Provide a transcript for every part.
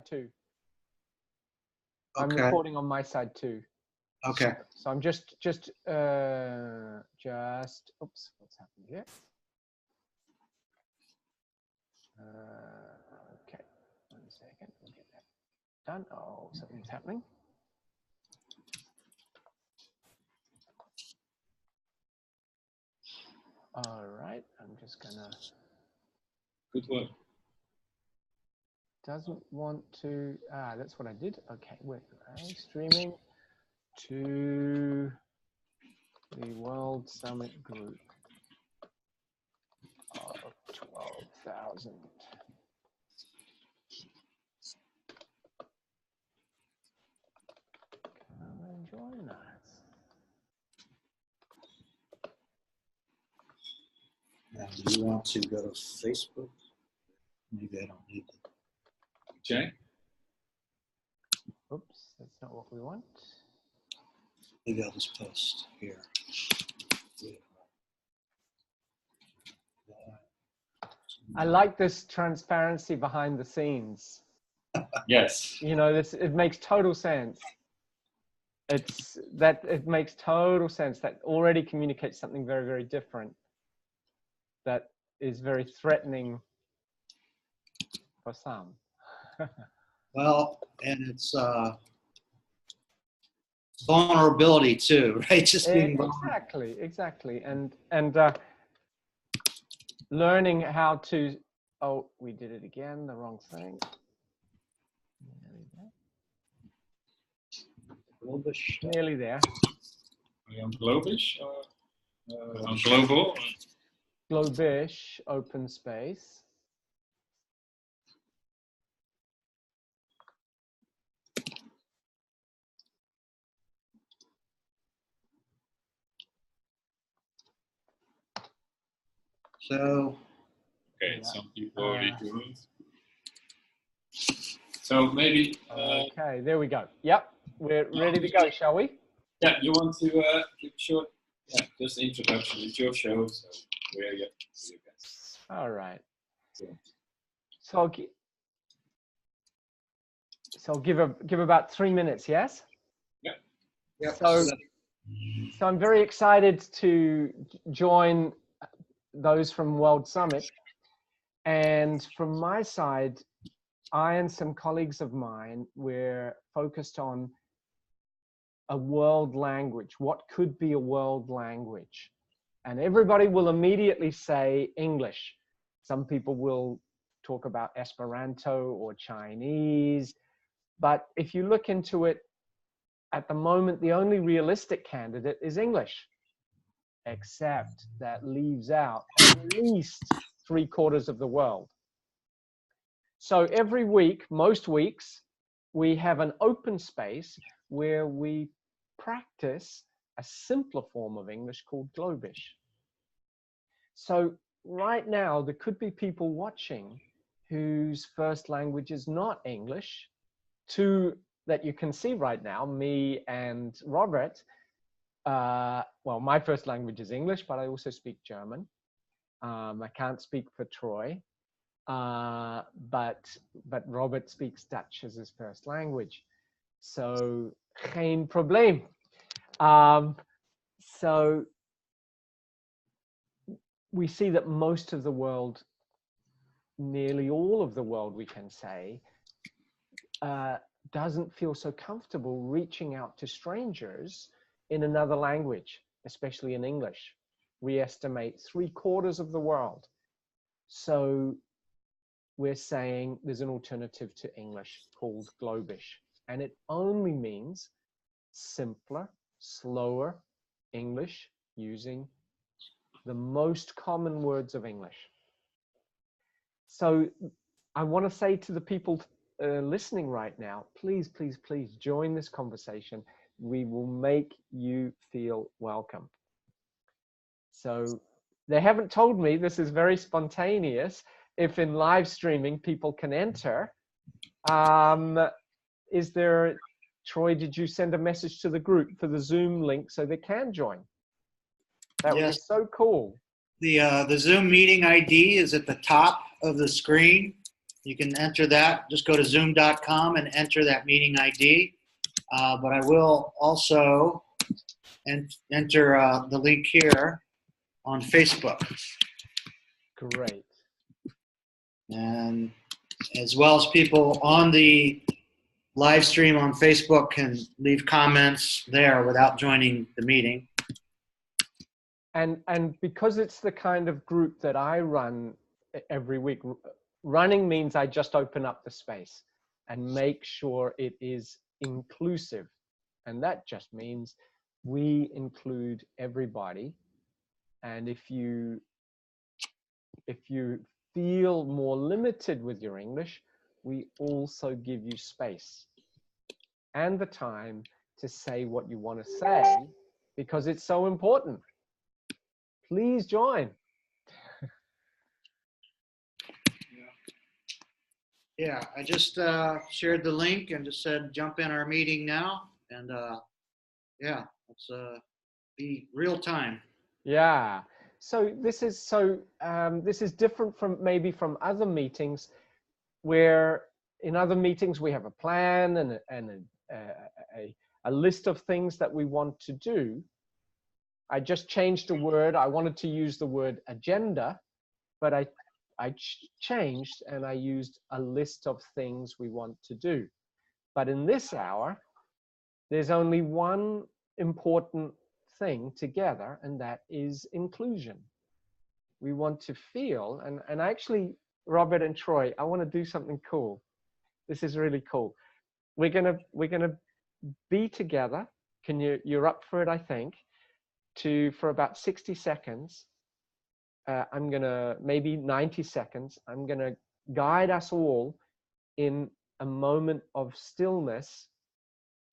too. Okay. I'm recording on my side too. Okay. So I'm just, oops, what's happened here? Okay, 1 second, we'll get that done. Oh, something's happening. All right, I'm just gonna. Good work. Doesn't want to, that's what I did. Okay, wait, I'm streaming to the World Summit group of 12,000. Come and join us. Now, do you want to go to Facebook? Maybe I don't need to. Jay? Oops, that's not what we want. Maybe I'll just post here. I like this transparency behind the scenes. Yes. You know, it makes total sense. It makes total sense. That already communicates something very, very different. That is very threatening for some. Well, and it's vulnerability too, right? Just being exactly, exactly, and learning how to. Oh, we did it again. The wrong thing. Globish. Nearly there. Are you on Globish or on Global? Globish, open space. So. Okay, yeah. Some people already do it. So maybe. Okay, there we go. Yep, we're ready to go, shall we? Yeah, you want to give a short, just introduction. It's your show, so we're you guys. All right. So I'll give about 3 minutes. Yes. Yeah. Yeah. So I'm very excited to join those from World Summit, and from my side, I and some colleagues of mine, we're focused on a world language. What could be a world language? And everybody will immediately say English. Some people will talk about Esperanto or Chinese. But if you look into it, at the moment, the only realistic candidate is English, except that leaves out at least 3/4 of the world. So every week, most weeks, we have an open space where we practice a simpler form of English called Globish. So right now, there could be people watching whose first language is not English. Two that you can see right now, me and Robert. Well, my first language is English, but I also speak German. I can't speak for Troy. But Robert speaks Dutch as his first language, so geen probleem. So we see that most of the world, nearly all of the world, we can say, doesn't feel so comfortable reaching out to strangers in another language, especially in English. We estimate 3/4 of the world. So we're saying there's an alternative to English called Globish, and it only means simpler, slower English using the most common words of English. So I want to say to the people listening right now, please, please, please join this conversation. We will make you feel welcome. So they haven't told me, this is very spontaneous, if in live streaming people can enter. Is there, Troy, did you send a message to the group for the Zoom link so they can join? That would be so cool. The Zoom meeting ID is at the top of the screen. You can enter that. Just go to zoom.com and enter that meeting ID. But I will also enter the link here on Facebook. Great. And as well as people on the live stream on Facebook can leave comments there without joining the meeting. And because it's the kind of group that I run every week, running means I just open up the space and make sure it is inclusive. And that just means we include everybody. And if you feel more limited with your English, we also give you space and the time to say what you want to say, because it's so important. Please join. Yeah, I just shared the link and just said jump in our meeting now. And yeah, let's be real time. Yeah. So this is different from maybe from other meetings, where in other meetings we have a plan and a list of things that we want to do. I just changed a word. I wanted to use the word agenda, but I changed and I used a list of things we want to do. But in this hour, there's only one important thing together, and that is inclusion. We want to feel, and actually, Robert and Troy, I want to do something cool. This is really cool. We're gonna be together. You're up for it, I think, for about 60 seconds. I'm gonna, maybe 90 seconds. I'm gonna guide us all in a moment of stillness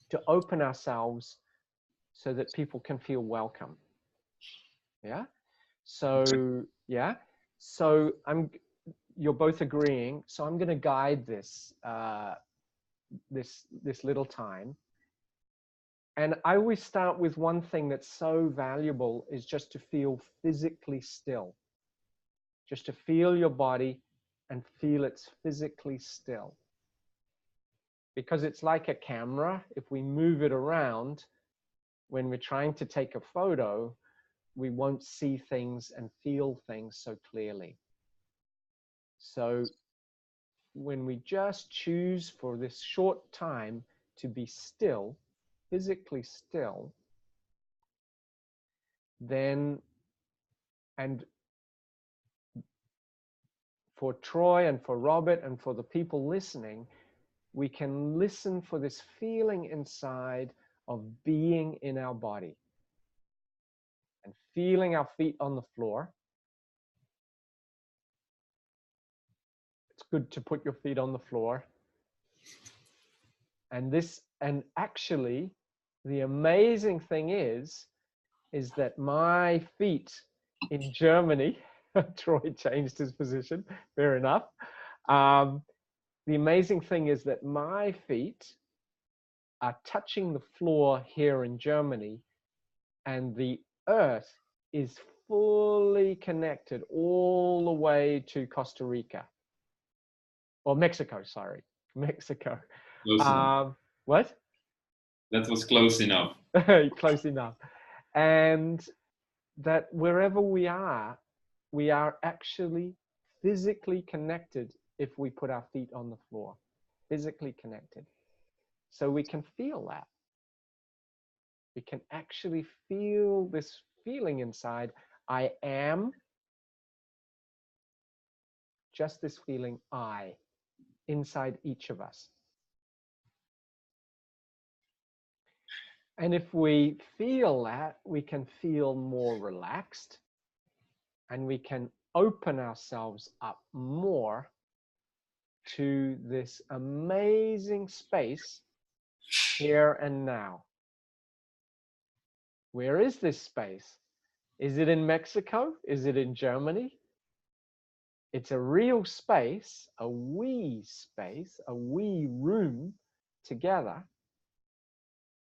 to open ourselves so that people can feel welcome. Yeah. So yeah. So you're both agreeing. So I'm going to guide this this little time. And I always start with one thing that's so valuable, is just to feel physically still. Just to feel your body and feel it's physically still. Because it's like a camera. If we move it around, when we're trying to take a photo, we won't see things and feel things so clearly. So when we just choose for this short time to be still, physically still, then, and for Troy and for Robert and for the people listening, we can listen for this feeling inside of being in our body and feeling our feet on the floor. It's good to put your feet on the floor. And actually, the amazing thing is that my feet in Germany, Troy changed his position, fair enough. The amazing thing is that my feet are touching the floor here in Germany, and the earth is fully connected all the way to Costa Rica. Or Mexico, sorry, Mexico. What? That was close enough. Close enough. And that wherever we are actually physically connected if we put our feet on the floor. Physically connected. So we can feel that. We can actually feel this feeling inside. I am. Just this feeling, I, inside each of us. And if we feel that, we can feel more relaxed, and we can open ourselves up more to this amazing space here and now. Where is this space? Is it in Mexico? Is it in Germany? It's a real space, a we room together,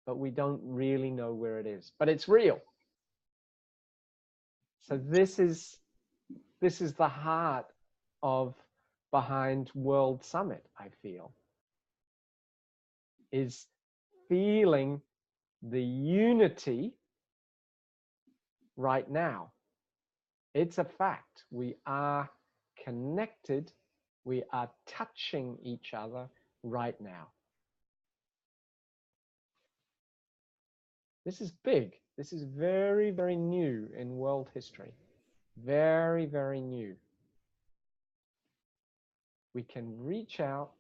but we don't really know where it is, but it's real. So this is the heart of behind World Summit, I feel, is feeling the unity right now. It's a fact. We are connected. We are touching each other right now. This is big. This is very, very new in world history. Very, very new. We can reach out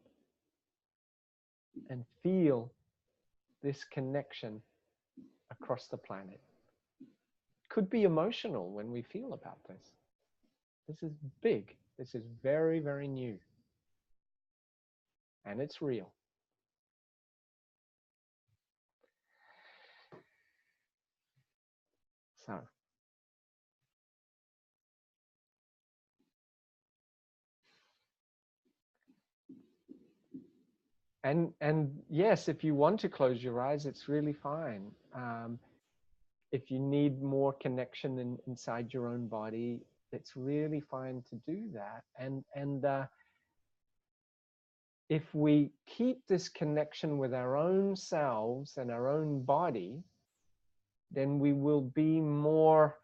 and feel this connection across the planet. Could be emotional when we feel about this. This is big. This is very, very new. And it's real. So, and yes, if you want to close your eyes, it's really fine. If you need more connection inside your own body, it's really fine to do that. And if we keep this connection with our own selves and our own body, then we will be more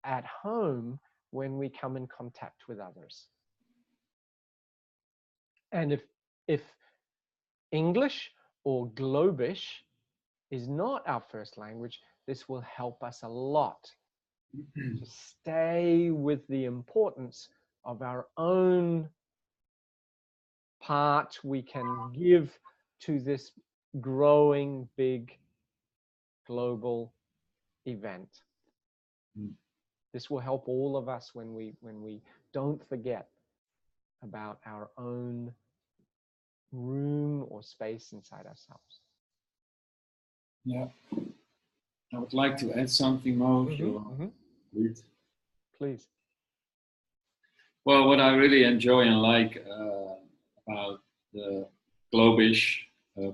at home when we come in contact with others. And if English or Globish is not our first language, this will help us a lot to stay with the importance of our own part we can give to this growing big global event. This will help all of us when we don't forget about our own room or space inside ourselves. Yeah. I would like to add something more. Please. Well, what I really enjoy and like about the Globish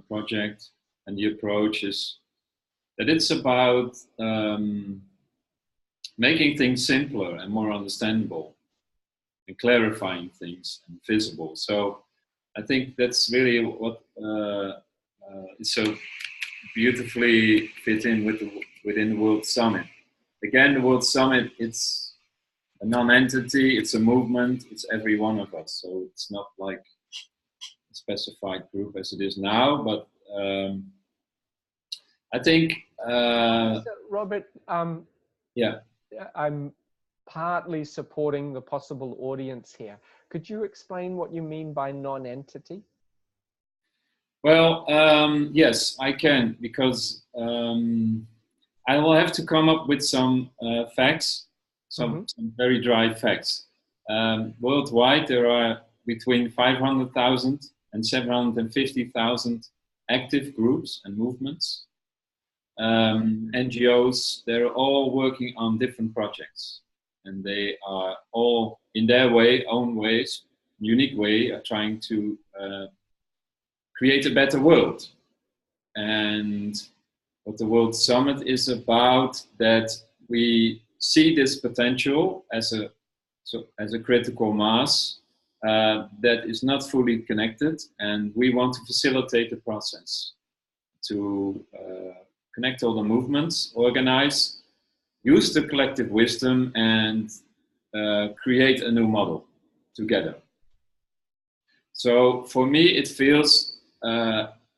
project and the approach is that it's about making things simpler and more understandable and clarifying things and visible. So I think that's really what is so beautifully fit in within the World Summit. Again, the World Summit, it's a non-entity, it's a movement, it's every one of us. So it's not like a specified group as it is now, but I think... So, Robert, yeah. I'm partly supporting the possible audience here. Could you explain what you mean by non-entity? Well, yes, I can, because I will have to come up with some facts, some very dry facts. Worldwide, there are between 500,000 and 750,000 active groups and movements. NGOs, they're all working on different projects, and they are all in their way, own ways, unique way, are trying to create a better world. And what the World Summit is about, that we see this potential as a critical mass that is not fully connected, and we want to facilitate the process to connect all the movements, organize, use the collective wisdom, and create a new model together. So for me, it feels,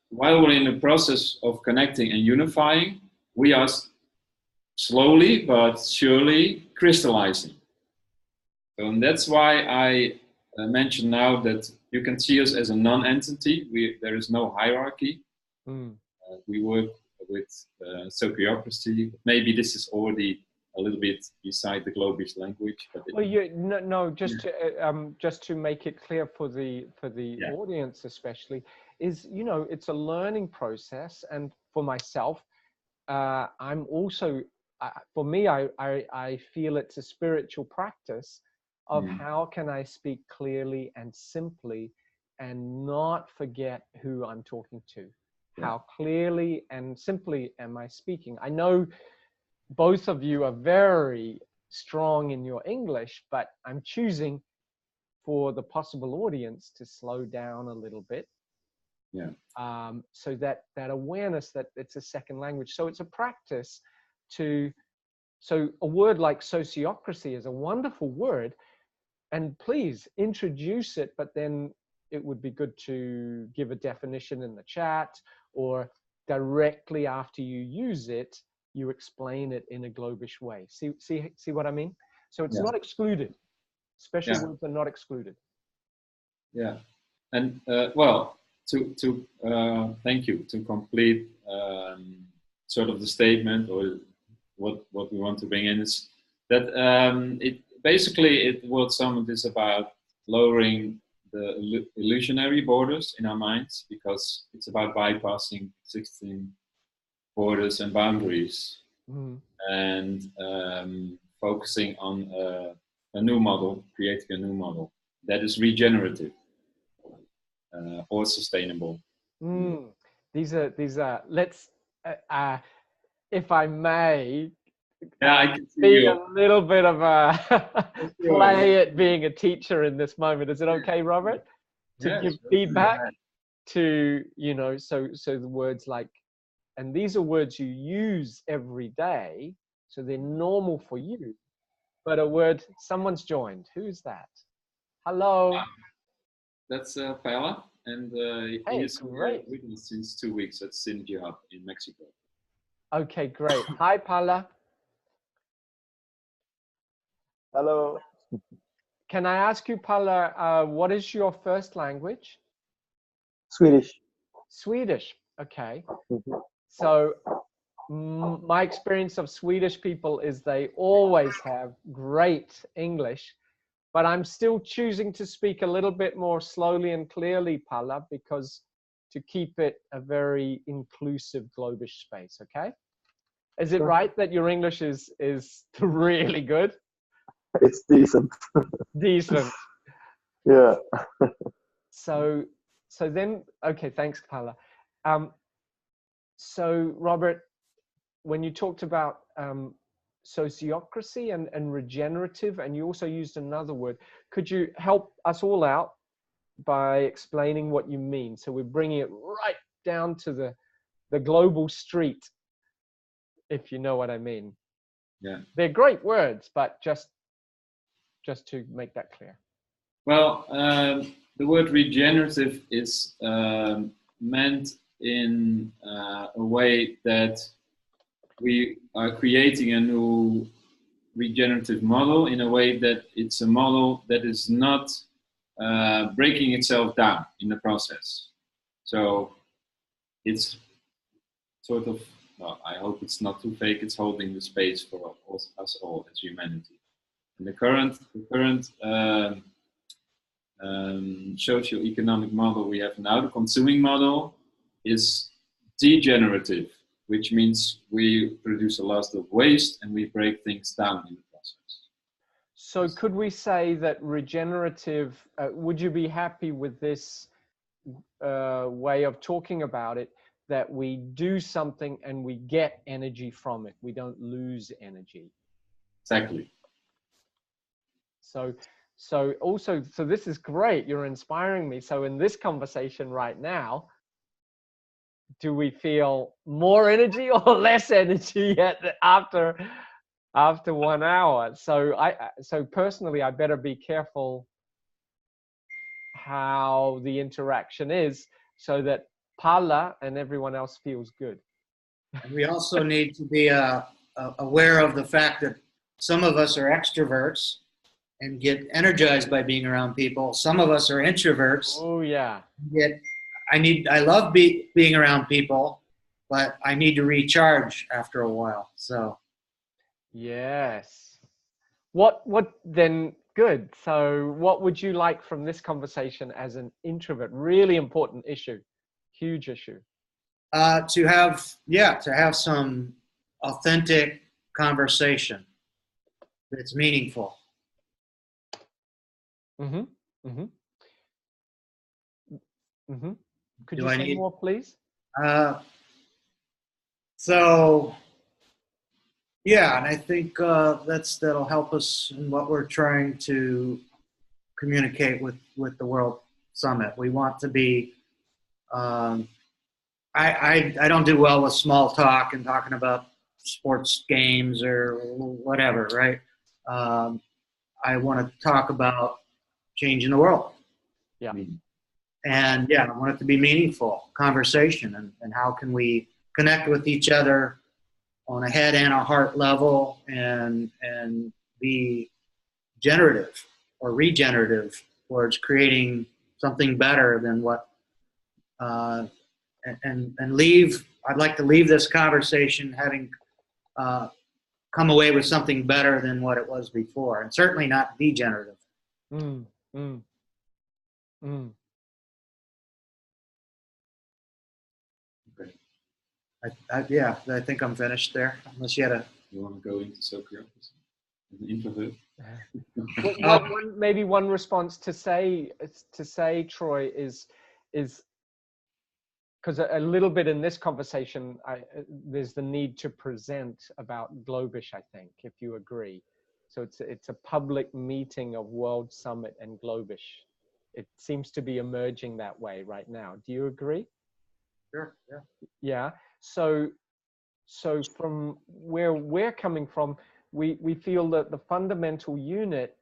while we're in the process of connecting and unifying, we are slowly but surely crystallizing. So, and that's why I mentioned now that you can see us as a non-entity. There is no hierarchy. We work with sociocracy. Maybe this is already a little bit beside the Globish language. But well, just to make it clear for the audience especially, is, you know, it's a learning process, and for myself, I'm also, for me, I feel it's a spiritual practice of how can I speak clearly and simply and not forget who I'm talking to. How clearly and simply am I speaking? I know both of you are very strong in your English, but I'm choosing for the possible audience to slow down a little bit. Yeah. So that awareness that it's a second language. So it's a practice to, so a word like sociocracy is a wonderful word, and please introduce it, but then it would be good to give a definition in the chat, or directly after you use it, you explain it in a Globish way. See what I mean? So it's not excluded. Special words are not excluded. Yeah. And well, thank you, to complete sort of the statement, or what we want to bring in, is that World Summit is about lowering the illusionary borders in our minds, because it's about bypassing 16 borders and boundaries, and focusing on a new model, creating a new model that is regenerative or sustainable. These are let's if I may, I can see be you. a little bit of a play at being a teacher in this moment. Is it okay, Robert, to give feedback to, you know, so the words like, and these are words you use every day, so they're normal for you, but a word, someone's joined. Who's that? Hello. That's Paulo, and he's great. with us since 2 weeks at Synergy Hub in Mexico. Okay, great. Hi, Paulo. Hello. Can I ask you, Paulo, what is your first language? Swedish. Swedish. Okay. So my experience of Swedish people is they always have great English, but I'm still choosing to speak a little bit more slowly and clearly, Paulo, because to keep it a very inclusive Globish space. Okay. Is it right that your English is really good? It's decent. Decent. Yeah. So then, okay, thanks, Paulo. So Robert, when you talked about sociocracy and regenerative, and you also used another word, could you help us all out by explaining what you mean? So we're bringing it right down to the global street, if you know what I mean. Yeah. They're great words, but just to make that clear. Well, the word regenerative is meant in a way that we are creating a new regenerative model, in a way that it's a model that is not breaking itself down in the process. So it's sort of, well, I hope it's not too fake, it's holding the space for us all as humanity. And the current socio-economic model we have now, the consuming model, is degenerative, which means we produce a lot of waste and we break things down in the process. So could we say that regenerative, would you be happy with this way of talking about it, that we do something and we get energy from it, we don't lose energy? Exactly. So also, so this is great, you're inspiring me. So in this conversation right now, do we feel more energy or less energy after 1 hour? So personally, I better be careful how the interaction is, so that Paulo and everyone else feels good. And we also need to be aware of the fact that some of us are extroverts and get energized by being around people. Some of us are introverts. Oh yeah. I love being around people, but I need to recharge after a while. So. Yes. What then? Good. So what would you like from this conversation as an introvert? Really important issue, huge issue. To have some authentic conversation that's meaningful. Could you say more, please? So, yeah, and I think that'll help us in what we're trying to communicate with the World Summit. We want to be. I don't do well with small talk and talking about sports games or whatever, right? I want to talk about changing the world. Yeah. And yeah, I want it to be meaningful conversation, and how can we connect with each other on a head and a heart level, and be generative or regenerative towards creating something better than what and leave. I'd like to leave this conversation having come away with something better than what it was before, and certainly not degenerative. Mm, mm, mm. Yeah, I think I'm finished there. Unless you had a. You want to go into Socrates as an introvert? Maybe one response to say, Troy, is because a little bit in this conversation, there's the need to present about Globish, I think, if you agree. So it's a public meeting of World Summit and Globish. It seems to be emerging that way right now. Do you agree? Sure. Yeah. Yeah. So from where we're coming from, we feel that the fundamental unit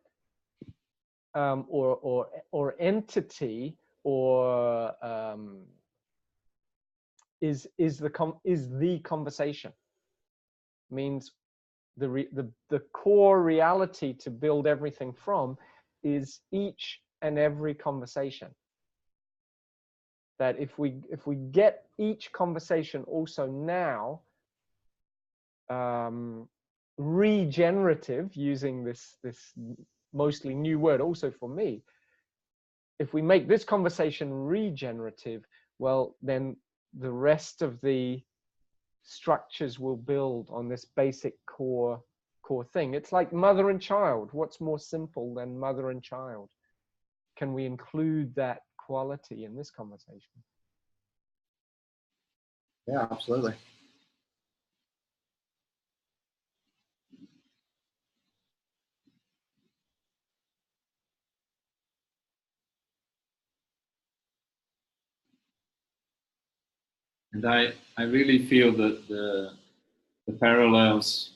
or entity or is the conversation. Means the core reality to build everything from is each and every conversation. That if we get each conversation also now regenerative, using this mostly new word also for me, if we make this conversation regenerative, well, then the rest of the structures will build on this basic core thing. It's like mother and child. What's more simple than mother and child? Can we include that quality in this conversation? Yeah, absolutely. And I really feel that the parallels,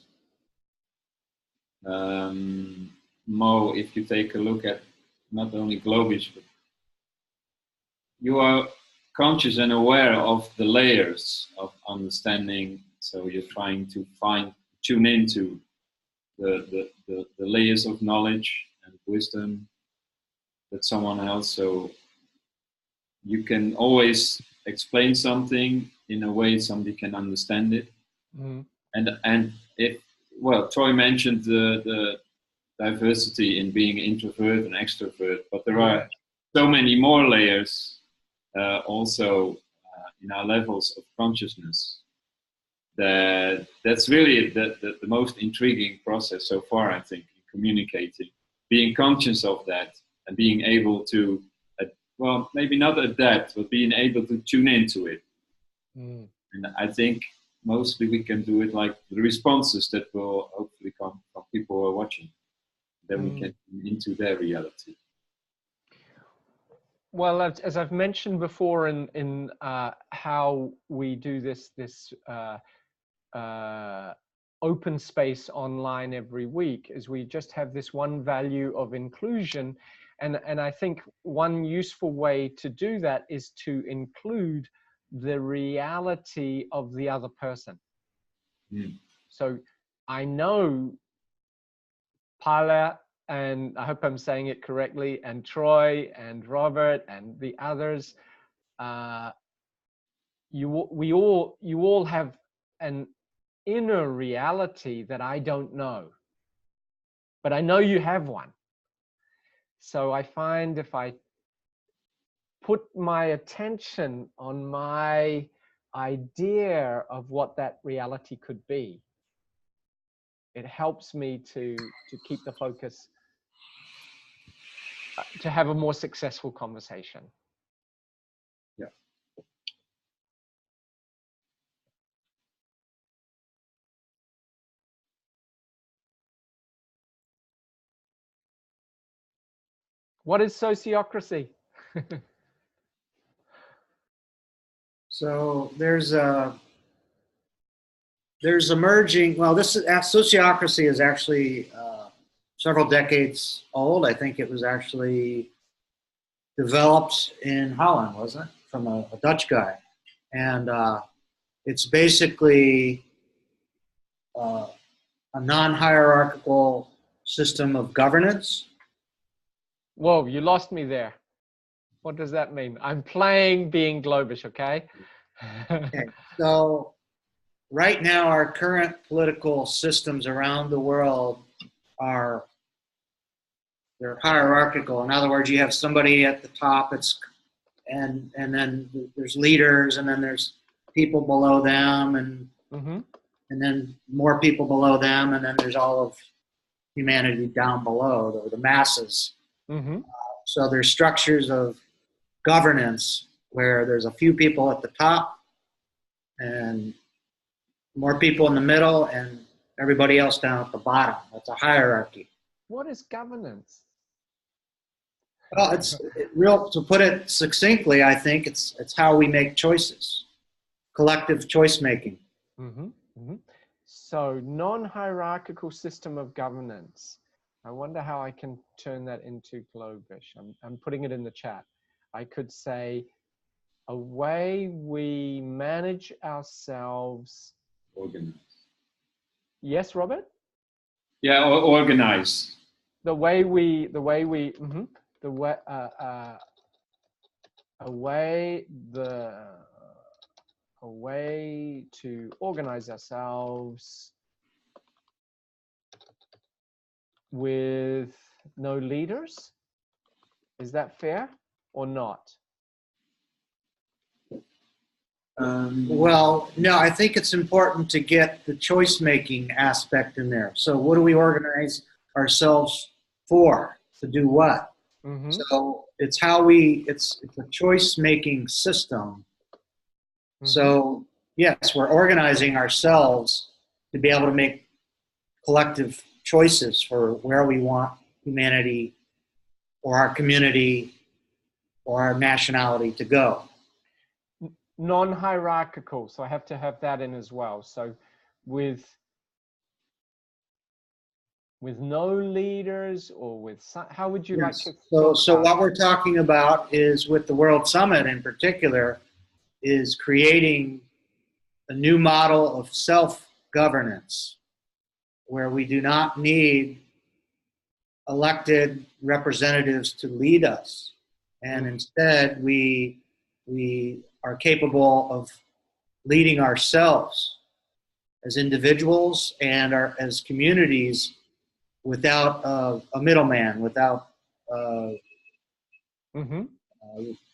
Mo, if you take a look at not only Globish, but you are conscious and aware of the layers of understanding. So you're trying to tune into the layers of knowledge and wisdom that someone else. So you can always explain something in a way somebody can understand it. Mm-hmm. And if, well, Troy mentioned the diversity in being introvert and extrovert, but there are so many more layers also in our levels of consciousness. That's really the most intriguing process so far, I think, in communicating, being conscious of that and being able to, well, maybe not adapt, but being able to tune into it. And I think mostly we can do it like the responses that will hopefully come from people who are watching. Then we can tune into their reality. Well, as I've mentioned before in how we do this open space online every week, is we just have this one value of inclusion. And I think one useful way to do that is to include the reality of the other person. So I know Paulo, and I hope I'm saying it correctly, and Troy and Robert and the others, you all have an inner reality that I don't know, but I know you have one. So I find if I put my attention on my idea of what that reality could be, it helps me to keep the focus, to have a more successful conversation. Yeah. What is sociocracy? So there's emerging, well, sociocracy is actually several decades old. I think it was actually developed in Holland, wasn't it? From a Dutch guy. And it's basically a non-hierarchical system of governance. Whoa, you lost me there. What does that mean? I'm playing being Globish, okay? Okay. So right now, our current political systems around the world they're hierarchical. In other words, you have somebody at the top, and then there's leaders, and then there's people below them, and and then more people below them, and then there's all of humanity down below, the masses. So there's structures of governance where there's a few people at the top and more people in the middle and everybody else down at the bottom. That's a hierarchy. What is governance? Well, to put it succinctly, I think it's how we make choices, collective choice making. So non-hierarchical system of governance. I wonder how I can turn that into Globish. I'm putting it in the chat. I could say a way we manage ourselves. Organize. Yes, Robert? Yeah, or organize. A way to organize ourselves with no leaders. Is that fair or not? Well, no, I think it's important to get the choice-making aspect in there. So what do we organize ourselves for? To do what? So it's it's a choice-making system. So yes, we're organizing ourselves to be able to make collective choices for where we want humanity or our community or our nationality to go. Non-hierarchical, so I have to have that in as well. So with no leaders, or with how would you like to so what we're talking about is, with the World Summit in particular, is creating a new model of self-governance where we do not need elected representatives to lead us, and instead we are capable of leading ourselves as individuals and as communities without a middleman, without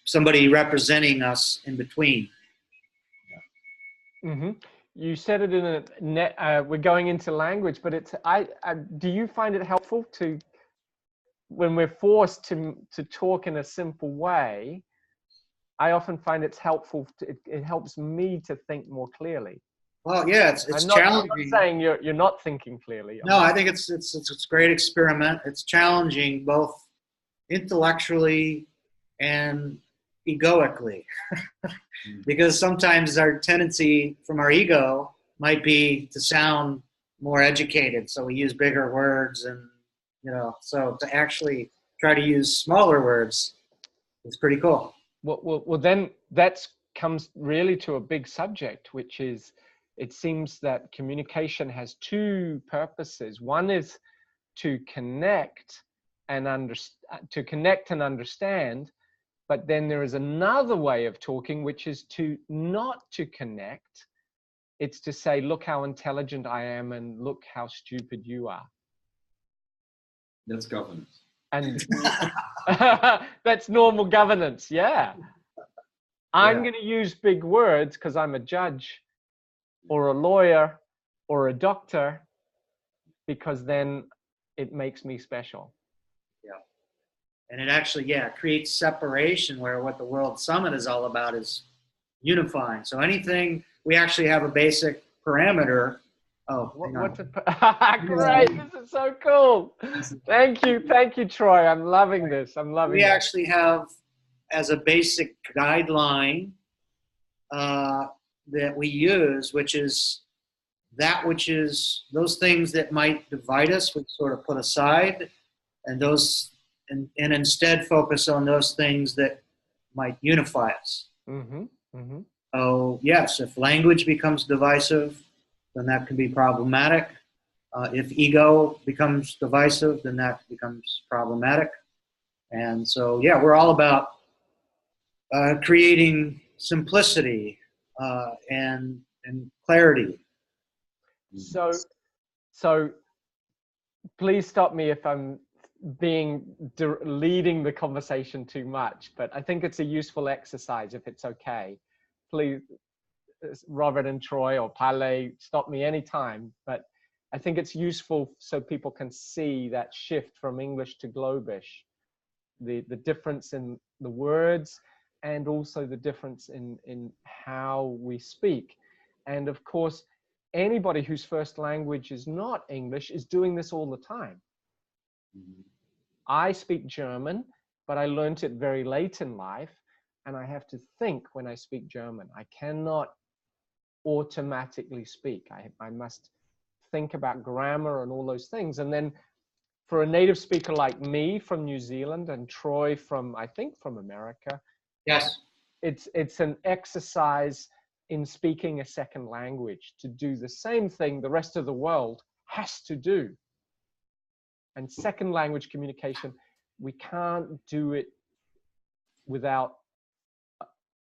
somebody representing us in between. You said it in a net. We're going into language, but it's. Do you find it helpful to, when we're forced to talk in a simple way? I often find it's helpful. It helps me to think more clearly. Well, yeah, it's challenging. I'm not saying you're not thinking clearly. No, I think it's a great experiment. It's challenging both intellectually and egoically, because sometimes our tendency from our ego might be to sound more educated, so we use bigger words, and so to actually try to use smaller words is pretty cool. Well, then that comes really to a big subject, which is, it seems that communication has two purposes. One is to connect and understand, but then there is another way of talking, which is not to connect. It's to say, look how intelligent I am and look how stupid you are. That's governance. And that's normal governance, yeah. I'm going to use big words because I'm a judge or a lawyer or a doctor, because then it makes me special. Yeah. And it actually, creates separation, where what the World Summit is all about is unifying. So anything, we actually have a basic parameter Oh, hang on. Great! This is so cool. Thank you, Troy. I'm loving this. I'm loving. We actually have as a basic guideline that we use, which is those things that might divide us, we sort of put aside, and instead focus on those things that might unify us. Mm-hmm. Mm-hmm. So yes, if language becomes divisive, then that can be problematic. If ego becomes divisive, then that becomes problematic. And so, yeah, we're all about creating simplicity and clarity. So please stop me if I'm leading the conversation too much, but I think it's a useful exercise if it's okay. Please, Robert and Troy or Paulo, stop me anytime, but I think it's useful so people can see that shift from English to Globish, the difference in the words and also the difference in how we speak. And of course, anybody whose first language is not English is doing this all the time. I speak German, but I learned it very late in life, and I have to think when I speak German. I cannot automatically speak. I must think about grammar and all those things. And then for a native speaker like me from New Zealand and Troy from, I think, from America, yes, it's an exercise in speaking a second language to do the same thing the rest of the world has to do. And second language communication, we can't do it without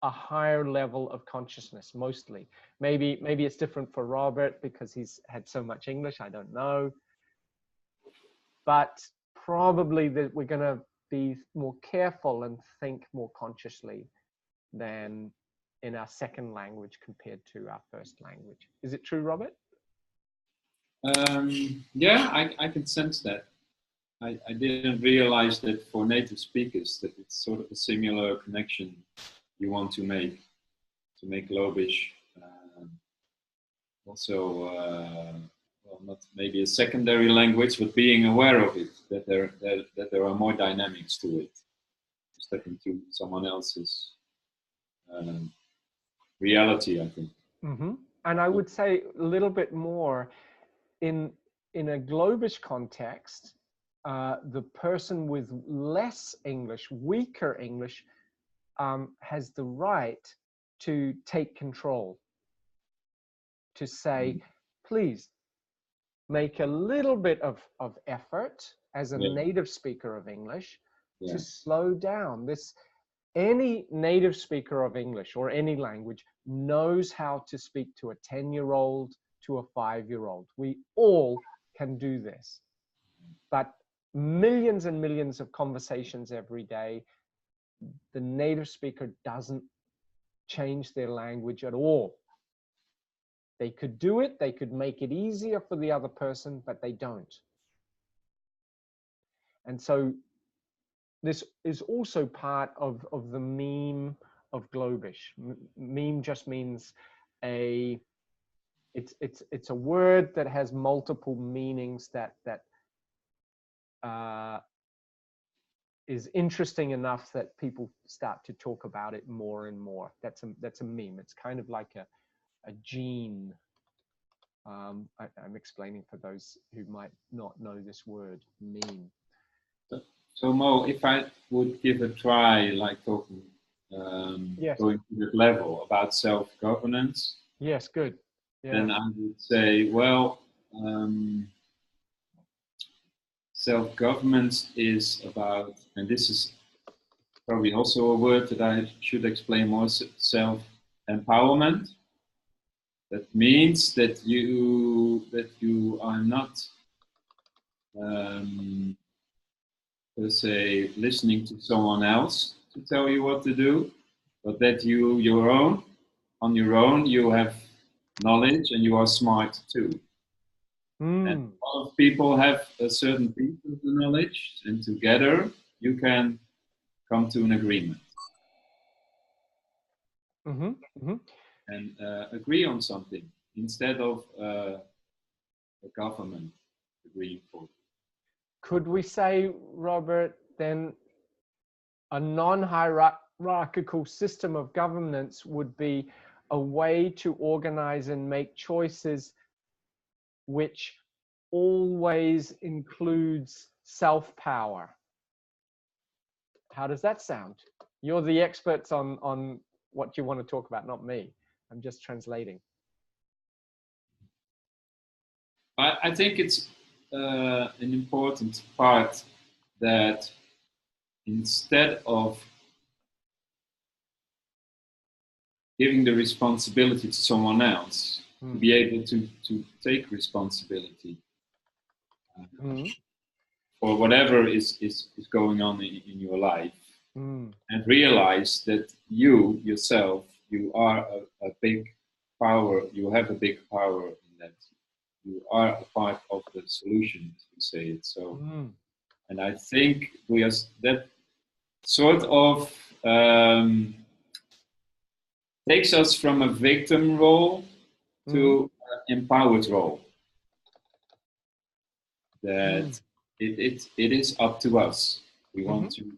a higher level of consciousness, mostly. Maybe it's different for Robert because he's had so much English, I don't know. But probably that we're going to be more careful and think more consciously than in our second language compared to our first language. Is it true, Robert? Yeah, I can sense that. I didn't realize that for native speakers that it's sort of a similar connection you want to make Globish also well, not maybe a secondary language, but being aware of it, that there are more dynamics to it, stepping to someone else's reality, I think. Mm-hmm. And I would say a little bit more in a Globish context. The person with less English, weaker English, has the right to take control, to say, please make a little bit of effort as a native speaker of English to slow down. Any native speaker of English or any language knows how to speak to a 10-year-old, to a 5-year-old. We all can do this. But millions and millions of conversations every day, the native speaker doesn't change their language at all. They could do it, they could make it easier for the other person, but they don't. And so this is also part of the meme of Globish. Meme just means it's a word that has multiple meanings that is interesting enough that people start to talk about it more and more. That's a meme. It's kind of like a gene. I'm explaining for those who might not know this word, meme. So Mo, if I would give a try, like talking, going to that level about self-governance. Yes, good. Yeah. Then I would say, well, self-governance is about, and this is probably also a word that I should explain more, self-empowerment. That means that you are not, per se, listening to someone else to tell you what to do, but that on your own, you have knowledge and you are smart too. And a lot of people have a certain piece of the knowledge, and together you can come to an agreement. Mm-hmm. Mm-hmm. And agree on something instead of the government agreeing for. Could we say, Robert, then a non-hierarchical system of governance would be a way to organize and make choices which always includes self-power? How does that sound? You're the experts on what you want to talk about, not me. I'm just translating. I think it's an important part that instead of giving the responsibility to someone else, to be able to take responsibility for whatever is going on in your life, and realize that you yourself, you are a big power, you have a big power in that. You are a part of the solution, as we say it. So, and I think we are that sort of takes us from a victim role to an empowered role. That it is up to us. We want to,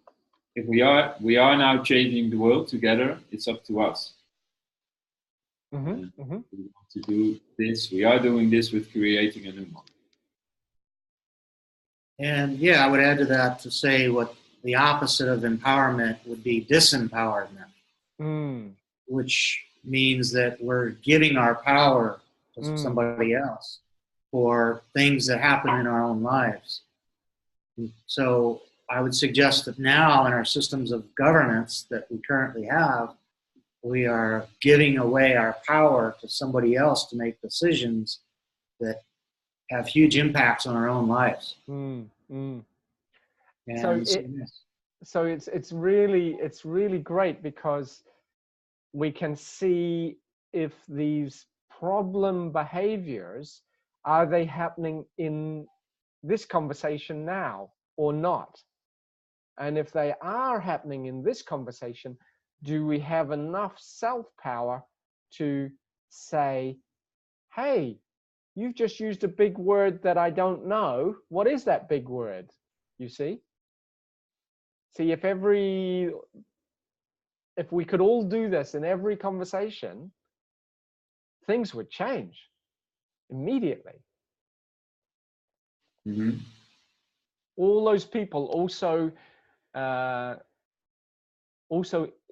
if we are now changing the world together, it's up to us. We want to do this. We are doing this with creating a new model. And yeah, I would add to that to say what the opposite of empowerment would be disempowerment, which means that we're giving our power to somebody else for things that happen in our own lives. And so I would suggest that now in our systems of governance that we currently have, we are giving away our power to somebody else to make decisions that have huge impacts on our own lives. So it's really great, because we can see if these problem behaviors, are they happening in this conversation now or not? And if they are happening in this conversation, do we have enough self-power to say, hey, you've just used a big word that I don't know. What is that big word? You see? See, if we could all do this in every conversation, things would change immediately. All those people also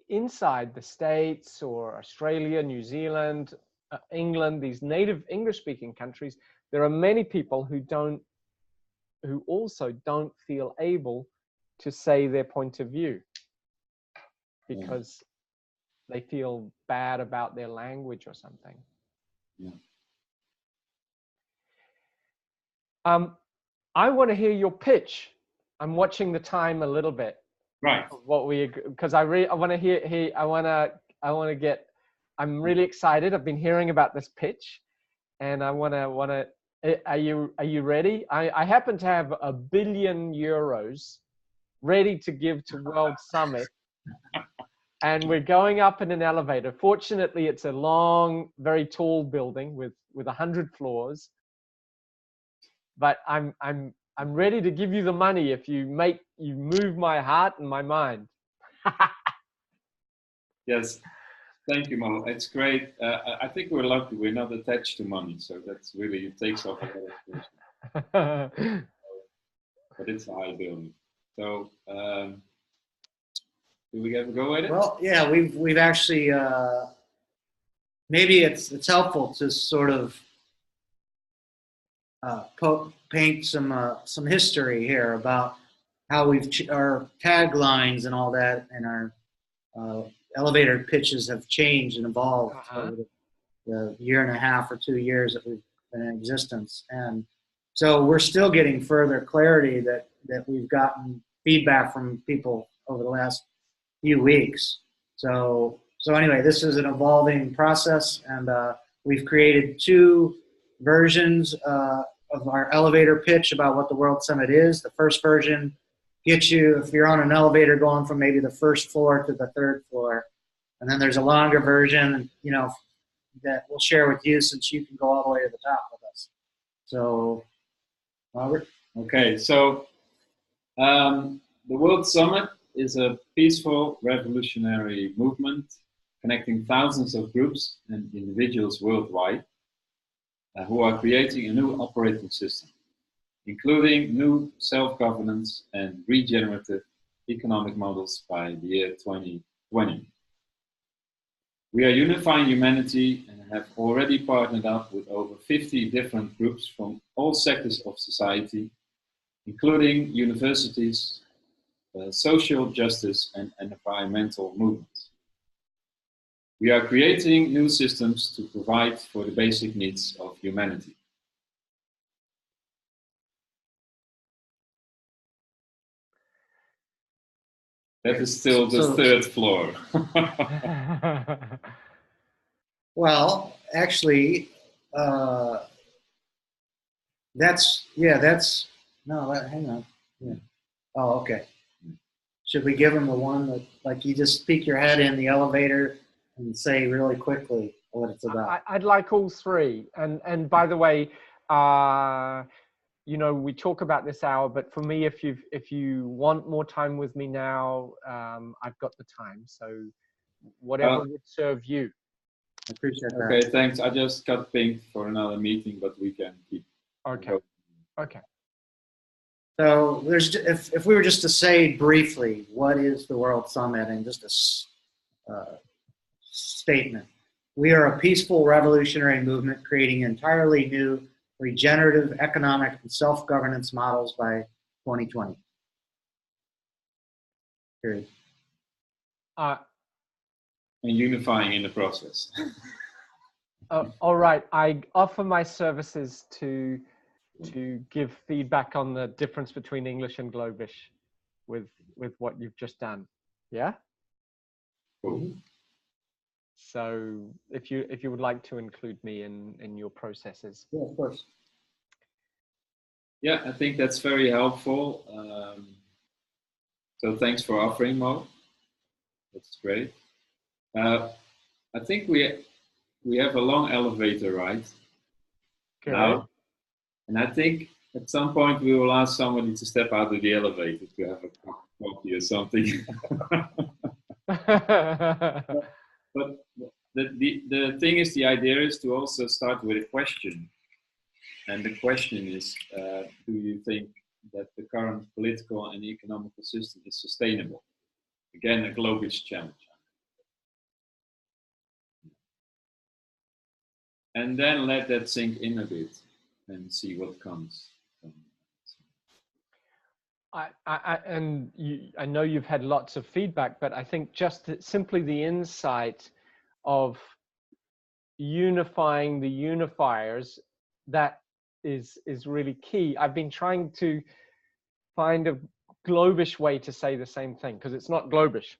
inside the States or Australia, New Zealand, England, these native English-speaking countries, there are many people who also don't feel able to say their point of view because they feel bad about their language or something. I want to hear your pitch. I'm watching the time a little bit. Right. Because I want to hear. I want to get. I'm really excited. I've been hearing about this pitch, and I want to. Are you ready? I happen to have €1 billion ready to give to World Summit, and we're going up in an elevator. Fortunately, it's a long, very tall building with 100 floors. But I'm ready to give you the money if you move my heart and my mind. Yes, thank you, Mo. It's great. I think we're lucky. We're not attached to money, so that's really, it takes off a lot of pressure. But it's a high building. So, do we ever go with it? Well, yeah, we've actually maybe it's helpful to sort of paint some history here about how our taglines and all that, and our elevator pitches have changed and evolved over the year and a half or 2 years that we've been in existence. And so we're still getting further clarity that we've gotten feedback from people over the last few weeks. So anyway, this is an evolving process, and we've created 2 versions of our elevator pitch about what the World Summit is. The first version gets you, if you're on an elevator going from maybe the 1st floor to the 3rd floor. And then there's a longer version, that we'll share with you, since you can go all the way to the top with us. So, Robert? Okay, so the World Summit is a peaceful revolutionary movement connecting thousands of groups and individuals worldwide who are creating a new operating system, including new self-governance and regenerative economic models by the year 2020. We are unifying humanity and have already partnered up with over 50 different groups from all sectors of society, including universities, social justice and environmental movements. We are creating new systems to provide for the basic needs of humanity. That is still the third floor. Well, actually, no, hang on. Yeah. Oh, okay. Should we give them the one that, like, you just peek your head in the elevator and say really quickly what it's about? I'd like all three. And by the way, you know, we talk about this hour, but for me, if you want more time with me now, I've got the time. So whatever would serve you. I appreciate that. Okay, thanks. I just got pinged for another meeting, but we can keep. Okay. Going. Okay. So there's, if we were just to say briefly, what is the World Summit, and just a statement. We are a peaceful revolutionary movement creating entirely new regenerative economic and self-governance models by 2020. Period. And unifying in the process. All right. I offer my services to give feedback on the difference between English and Globish with what you've just done. Yeah? Cool. So if you would like to include me in your processes. Yeah, of course. Yeah, I think that's very helpful. So thanks for offering, Mo. That's great. I think we have a long elevator ride now, and I think at some point we will ask somebody to step out of the elevator to have a coffee or something. But the thing is, the idea is to also start with a question, and the question is, do you think that the current political and economical system is sustainable? Again, a Globish challenge. And then let that sink in a bit and see what comes. I know you've had lots of feedback, but I think just simply the insight of unifying the unifiers, that is really key. I've been trying to find a Globish way to say the same thing, because it's not Globish.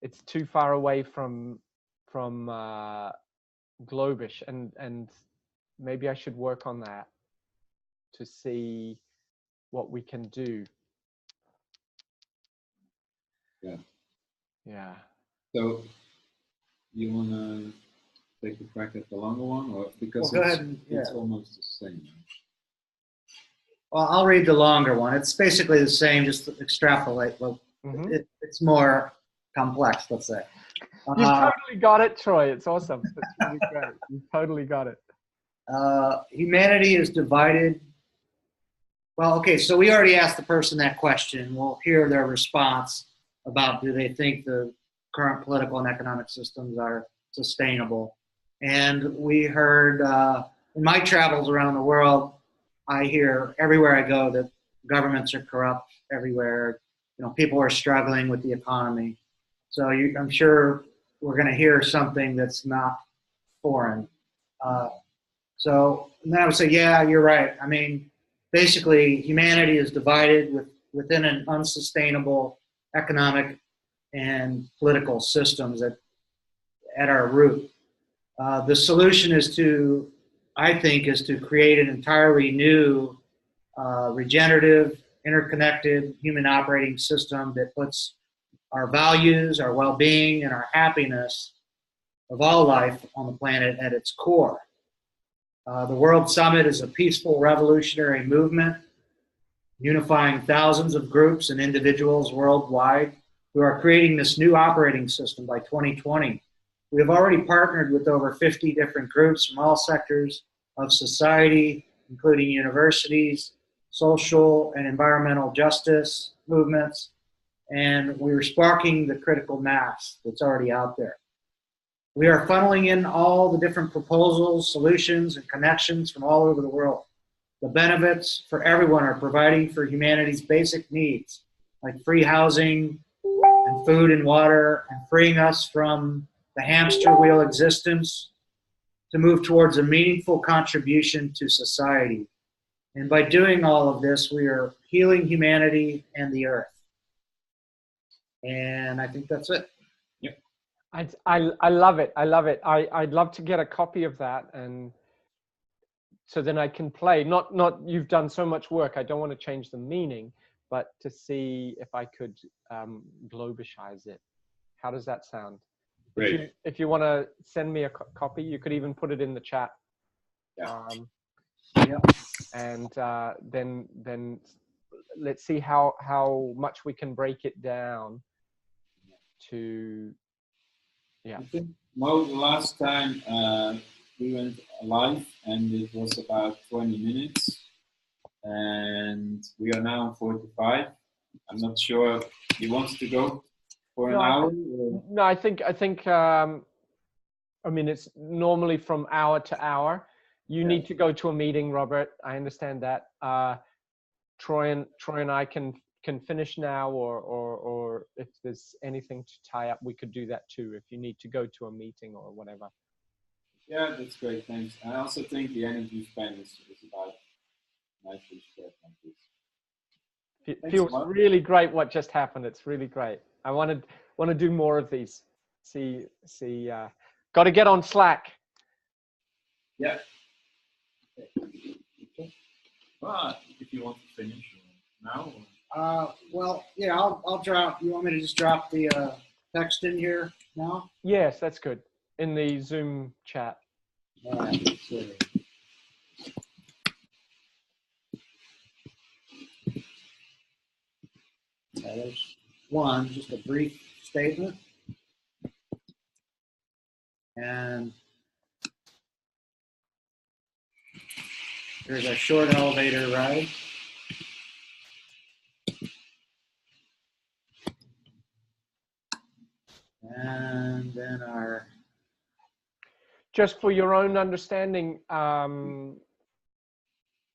It's too far away from Globish, and maybe I should work on that to see what we can do. Yeah. So you want to take a crack at the longer one, or because Well, go ahead. It's almost the same. Well, I'll read the longer one. It's basically the same, just extrapolate. Well, it's more complex, let's say. You've totally got it, Troy. It's awesome. It's really great. You've totally got it. Humanity is divided. Well, okay, so we already asked the person that question. We'll hear their response about, do they think the current political and economic systems are sustainable. And we heard, in my travels around the world, I hear everywhere I go that governments are corrupt everywhere. You know, people are struggling with the economy. So I'm sure we're going to hear something that's not foreign. So and then I would say, yeah, you're right. I mean, basically, humanity is divided within an unsustainable economic and political systems at our root. The solution is to, I think, is to create an entirely new, regenerative, interconnected human operating system that puts our values, our well-being, and our happiness of all life on the planet at its core. The World Summit is a peaceful revolutionary movement unifying thousands of groups and individuals worldwide who are creating this new operating system by 2020. We have already partnered with over 50 different groups from all sectors of society, including universities, social and environmental justice movements, and we are sparking the critical mass that's already out there. We are funneling in all the different proposals, solutions, and connections from all over the world. The benefits for everyone are providing for humanity's basic needs, like free housing and food and water, and freeing us from the hamster wheel existence to move towards a meaningful contribution to society. And by doing all of this, we are healing humanity and the earth. And I think that's it. Yep. I love it. I love it. I'd love to get a copy of that, and so then I can play. Not you've done so much work. I don't want to change the meaning, but to see if I could Globishize it. How does that sound? Great. If you want to send me a copy, you could even put it in the chat. Yeah. Yeah. And then let's see how much we can break it down to. Yeah. I think last time we went live and it was about 20 minutes, and we are now on 45. I'm not sure you wanted to go for an hour. No, I think I mean, it's normally from hour to hour. You need to go to a meeting, Robert. I understand that. Troy and I can finish now, or if there's anything to tie up, we could do that too. If you need to go to a meeting or whatever. Yeah, that's great. Thanks. I also think the energy span is about nicely spread like this. It feels really great what just happened. It's really great. I want to do more of these. See. Got to get on Slack. Yeah. Okay. Well, if you want to finish now. Well, yeah, I'll drop. You want me to just drop the text in here now? Yes, that's good. In the Zoom chat. All right. So, there's one, just a brief statement. And there's a short elevator ride. And then our... Just for your own understanding,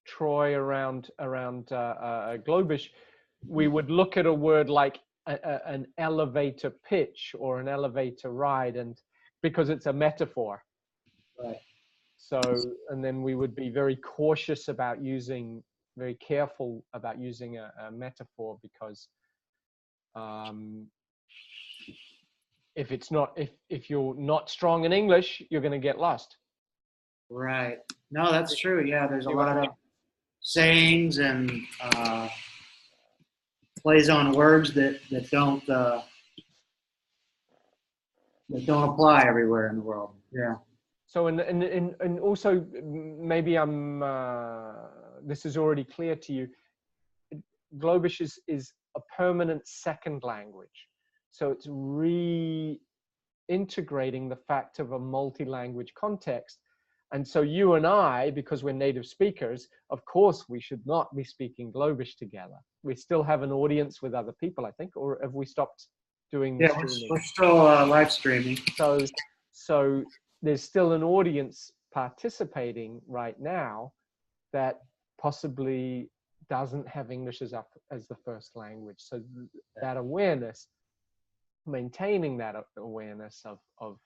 Troy, around Globish, we would look at a word like an elevator pitch or an elevator ride, and because it's a metaphor. Right. So, and then we would be very cautious about very careful about using a metaphor, because if you're not strong in English, you're going to get lost. Right. No, that's true. Yeah, there's a lot of sayings and plays on words that don't apply everywhere in the world. Yeah. So and also maybe this is already clear to you. Globish is a permanent second language, so it's reintegrating the fact of a multi-language context. And so you and I, because we're native speakers, of course we should not be speaking Globish together. We still have an audience with other people, I think, or have we stopped doing the streaming? We're still live streaming. So there's still an audience participating right now that possibly doesn't have English as the first language. So that awareness, maintaining that awareness of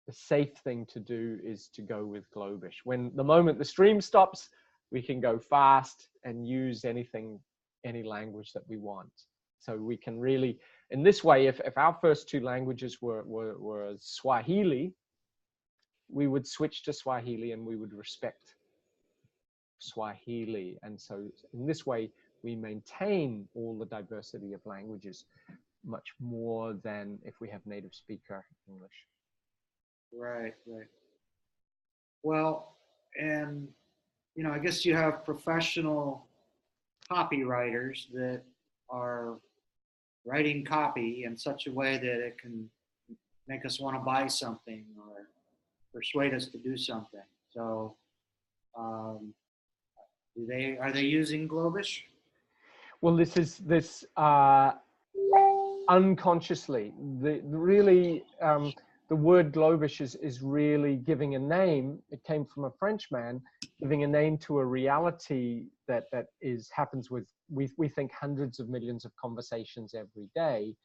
the safe thing to do is to go with Globish. When the moment the stream stops, we can go fast and use any language that we want. So we can really, in this way, if our first two languages were Swahili, we would switch to Swahili and we would respect Swahili. And so in this way, we maintain all the diversity of languages much more than if we have native speaker English. Right. Well, and I guess you have professional copywriters that are writing copy in such a way that it can make us want to buy something or persuade us to do something. So, um, are they using Globish? Well, this unconsciously. The word Globish is really giving a name. It came from a Frenchman, giving a name to a reality that happens with, we think, hundreds of millions of conversations every day.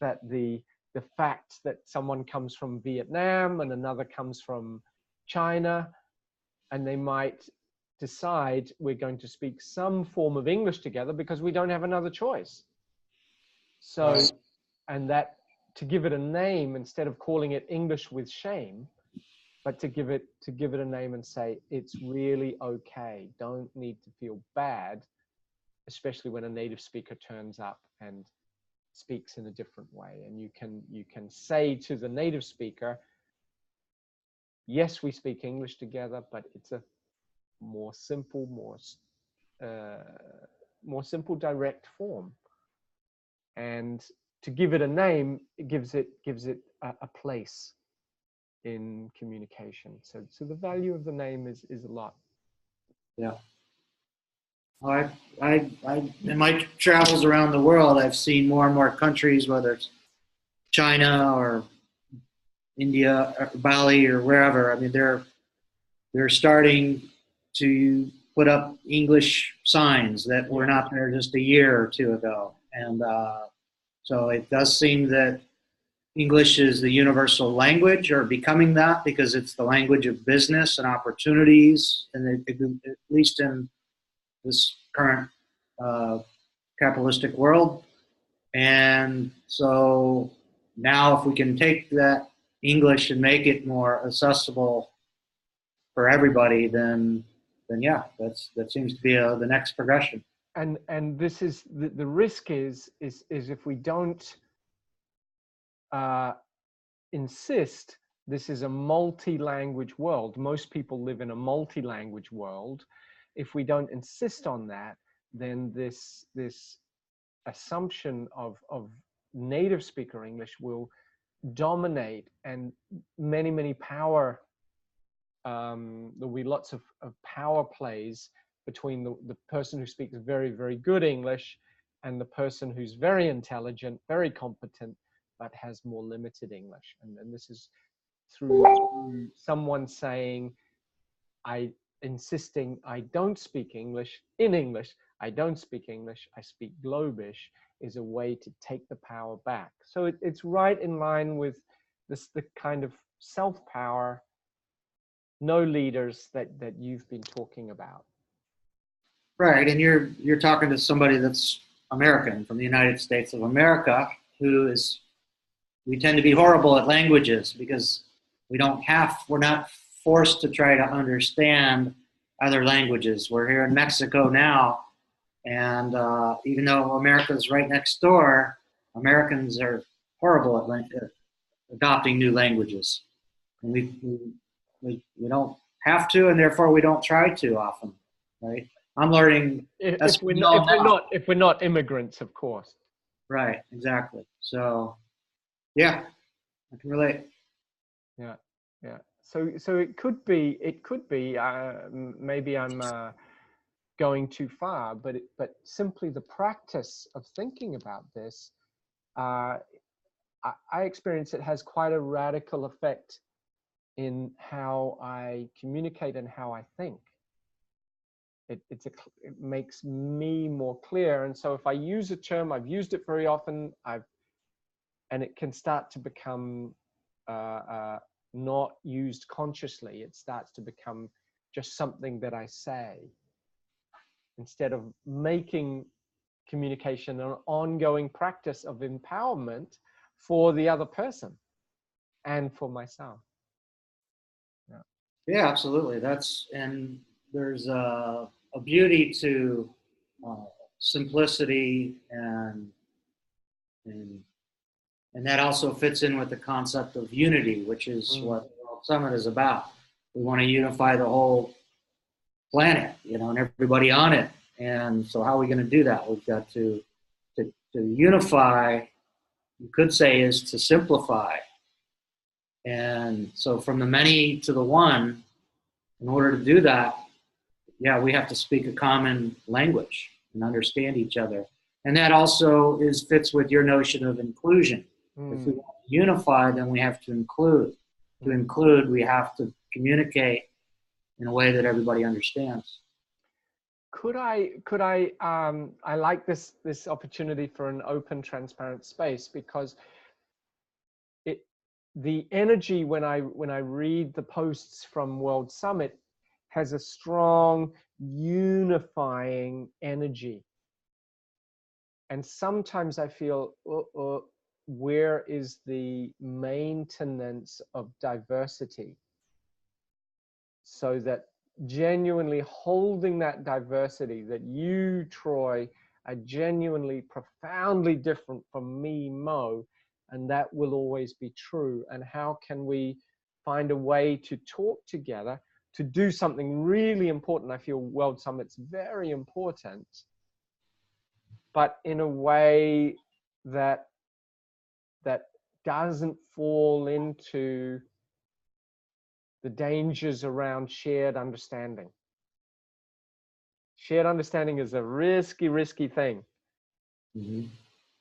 That the fact that someone comes from Vietnam and another comes from China, and they might decide we're going to speak some form of English together because we don't have another choice. So, and that, to give it a name, instead of calling it English with shame, but to give it a name and say, it's really okay. Don't need to feel bad, especially when a native speaker turns up and speaks in a different way. And you can say to the native speaker, yes, we speak English together, but it's a more simple, more simple, direct form. And to give it a name, it gives it a place in communication. So the value of the name is a lot. Yeah. I in my travels around the world, I've seen more and more countries, whether it's China or India or Bali or wherever. I mean, they're starting to put up English signs that were not there just a year or two ago, and so it does seem that English is the universal language, or becoming that, because it's the language of business and opportunities, and at least in this current capitalistic world. And so now, if we can take that English and make it more accessible for everybody, then yeah, that seems to be the next progression. And this is the risk is if we don't insist this is a multi-language world. Most people live in a multi-language world. If we don't insist on that, then this assumption of native speaker English will dominate, and many power, there'll be lots of power plays between the person who speaks very good English and the person who's very intelligent, very competent, but has more limited English. And this is through someone saying, insisting I don't speak English in English, I don't speak English, I speak Globish, is a way to take the power back. So it's right in line with the kind of self-power, no leaders that you've been talking about. Right, and you're talking to somebody that's American, from the United States of America, we tend to be horrible at languages because we're not forced to try to understand other languages. We're here in Mexico now, and even though America's right next door, Americans are horrible at adopting new languages. And we don't have to, and therefore we don't try to often, right? I'm learning. If we're not immigrants, of course. Right, exactly. So, yeah, I can relate. Yeah. So it could be. Maybe I'm going too far, but simply the practice of thinking about this, I experience it has quite a radical effect in how I communicate and how I think. It makes me more clear. And so if I use a term, I've used it very often, and it can start to become not used consciously. It starts to become just something that I say, instead of making communication an ongoing practice of empowerment for the other person and for myself. Yeah, absolutely. And there's a beauty to simplicity, and that also fits in with the concept of unity, which is what the World Summit is about. we want to unify the whole planet, you know, and everybody on it. And so how are we going to do that? We've got to unify, you could say, is to simplify. And so from the many to the one, in order to do that, yeah, we have to speak a common language and understand each other. And that also fits with your notion of inclusion. If we want to unify, then we have to include. To include, we have to communicate in a way that everybody understands. I like this opportunity for an open, transparent space, because the energy when I read the posts from World Summit has a strong unifying energy. And sometimes I feel, where is the maintenance of diversity? So that genuinely holding that diversity, that you, Troy, are genuinely profoundly different from me, Mo, and that will always be true. And how can we find a way to talk together to do something really important? I feel World Summit's very important, but in a way that doesn't fall into the dangers around shared understanding. Shared understanding is a risky thing. Mm-hmm.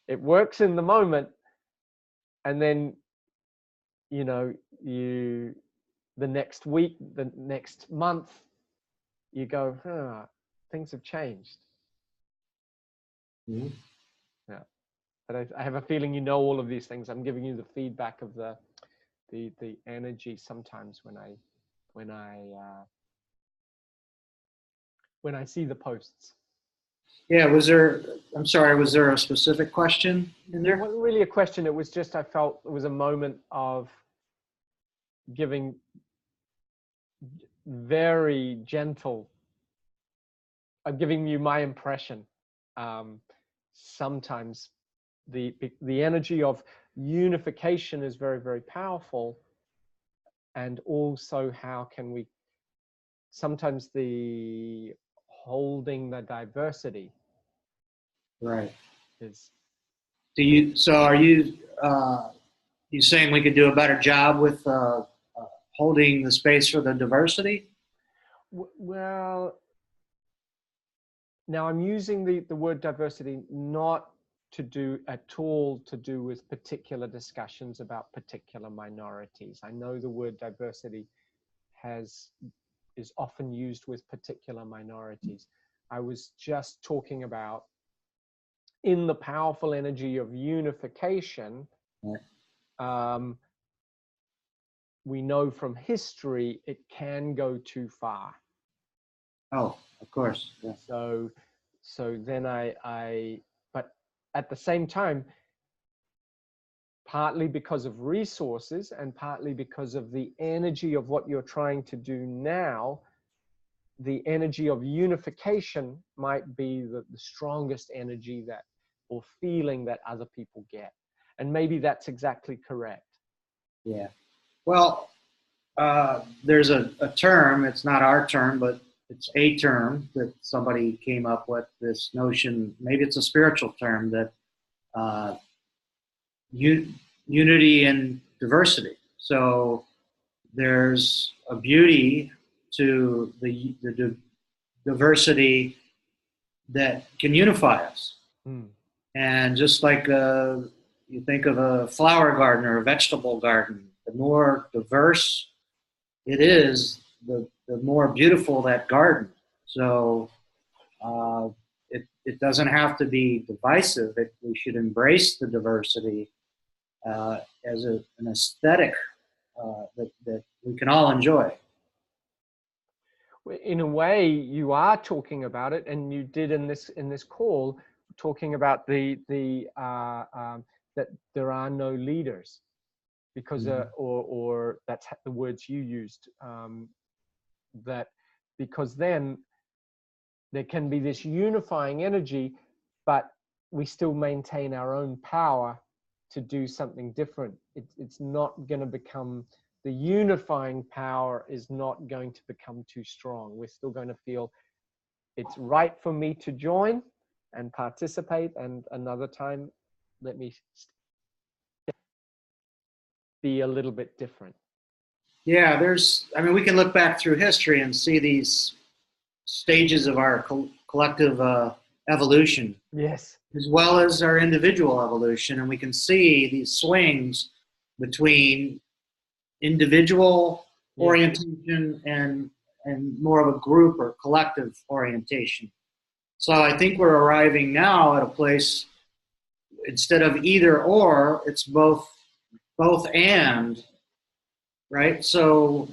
It works in the moment, and then, you know, the next week, the next month, you go, things have changed. Mm-hmm. Yeah, but I have a feeling you know all of these things. I'm giving you the feedback of the energy sometimes when I see the posts. Yeah, I'm sorry, was there a specific question in there? It wasn't really a question. It was just, I felt it was a moment of giving very gentle, giving you my impression. Sometimes the energy of unification is very, very powerful. And also, how can we, sometimes the holding the diversity. Right. Is. Are you saying we could do a better job with holding the space for the diversity? Well, now I'm using the word diversity not to do at all to do with particular discussions about particular minorities. I know the word diversity is often used with particular minorities. I was just talking about, in the powerful energy of unification, we know from history it can go too far. Oh, of course. Yeah. So then but at the same time, partly because of resources and partly because of the energy of what you're trying to do now, the energy of unification might be the strongest energy that, or feeling that other people get. And maybe that's exactly correct. Yeah. Well, there's a term, it's not our term, but it's a term that somebody came up with, this notion, maybe it's a spiritual term, that unity and diversity. So there's a beauty to the diversity that can unify us. And just like you think of a flower garden or a vegetable garden, the more diverse it is, the more beautiful that garden. So it doesn't have to be divisive. We should embrace the diversity as an aesthetic that we can all enjoy. In a way, you are talking about it, and you did in this call, talking about that there are no leaders, because or that's the words you used, that because then there can be this unifying energy, but we still maintain our own power to do something different. It's not going to become the unifying power is not going to become too strong. We're still going to feel it's right for me to join and participate, and another time, let me be a little bit different. Yeah, I mean, we can look back through history and see these stages of our collective evolution, Yes. as well as our individual evolution. And we can see these swings between individual orientation and more of a group or collective orientation. So I think we're arriving now at a place, instead of either or, it's both and, right? So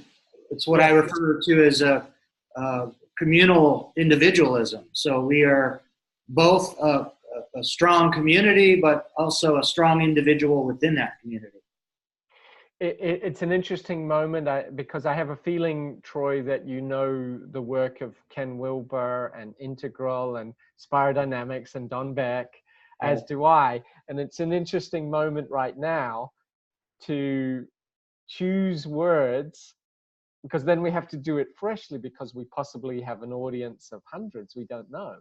it's what I refer to as a communal individualism. So we are both a strong community, but also a strong individual within that community. It's an interesting moment because I have a feeling, Troy, that you know the work of Ken Wilber and Integral and Spirodynamics and Don Beck, as do I. And it's an interesting moment right now to choose words, because then we have to do it freshly because we possibly have an audience of hundreds. We don't know.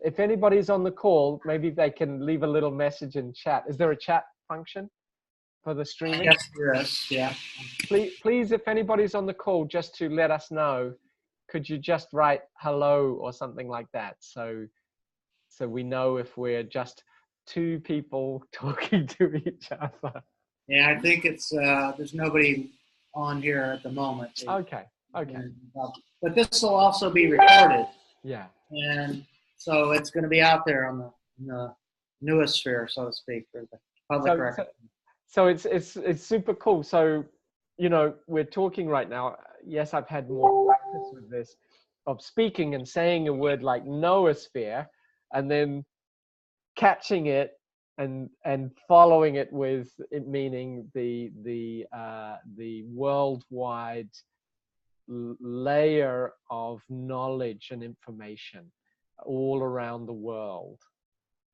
If anybody's on the call, maybe they can leave a little message in chat. Is there a chat function for the streaming? Yes, there is. Yeah. Please, if anybody's on the call, just to let us know, could you just write hello or something like that, so we know if we're just two people talking to each other. Yeah, I think it's there's nobody on here at the moment. Okay. But this will also be recorded. Yeah. And so it's going to be out there on the noosphere, so to speak, for the public record. So it's super cool. So, you know, we're talking right now. Yes, I've had more practice with this, of speaking and saying a word like noosphere, and then catching it and following it with it meaning the worldwide layer of knowledge and information all around the world.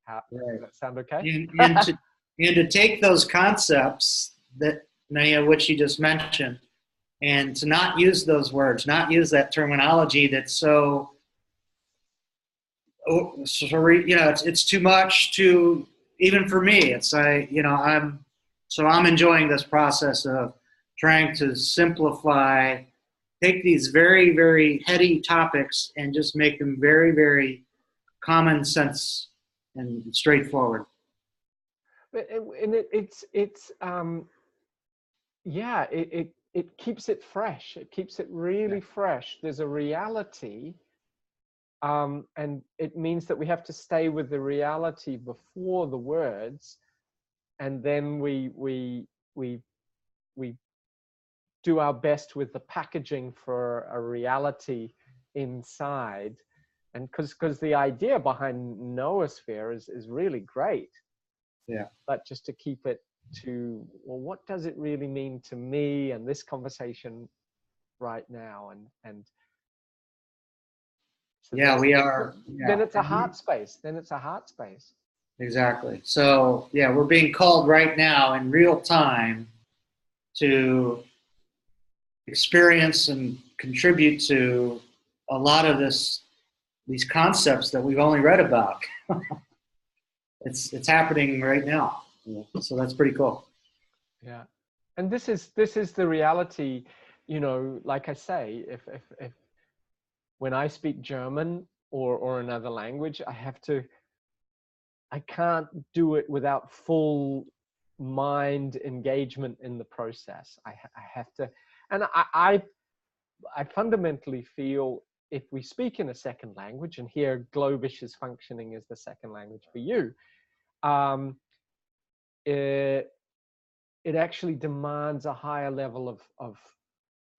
Does that sound okay? And to take those concepts, that many of which you just mentioned, and to not use those words, not use that terminology that's so it's too much to, even for me. I'm enjoying this process of trying to simplify, take these very, very heady topics and just make them very, very common sense and straightforward. And it keeps it fresh. It keeps it really fresh. There's a reality, and it means that we have to stay with the reality before the words, and then we do our best with the packaging for a reality inside. And because the idea behind noosphere is really great. Yeah. But just to keep it to, well, what does it really mean to me and this conversation right now? And so we are. Then it's a heart space. Exactly. So we're being called right now in real time to experience and contribute to a lot of these concepts that we've only read about. It's happening right now. So that's pretty cool. Yeah. And this is the reality, you know, like I say, if when I speak German or another language, I can't do it without full mind engagement in the process. I have to, and I fundamentally feel, if we speak in a second language, and here Globish is functioning as the second language for you, it actually demands a higher level of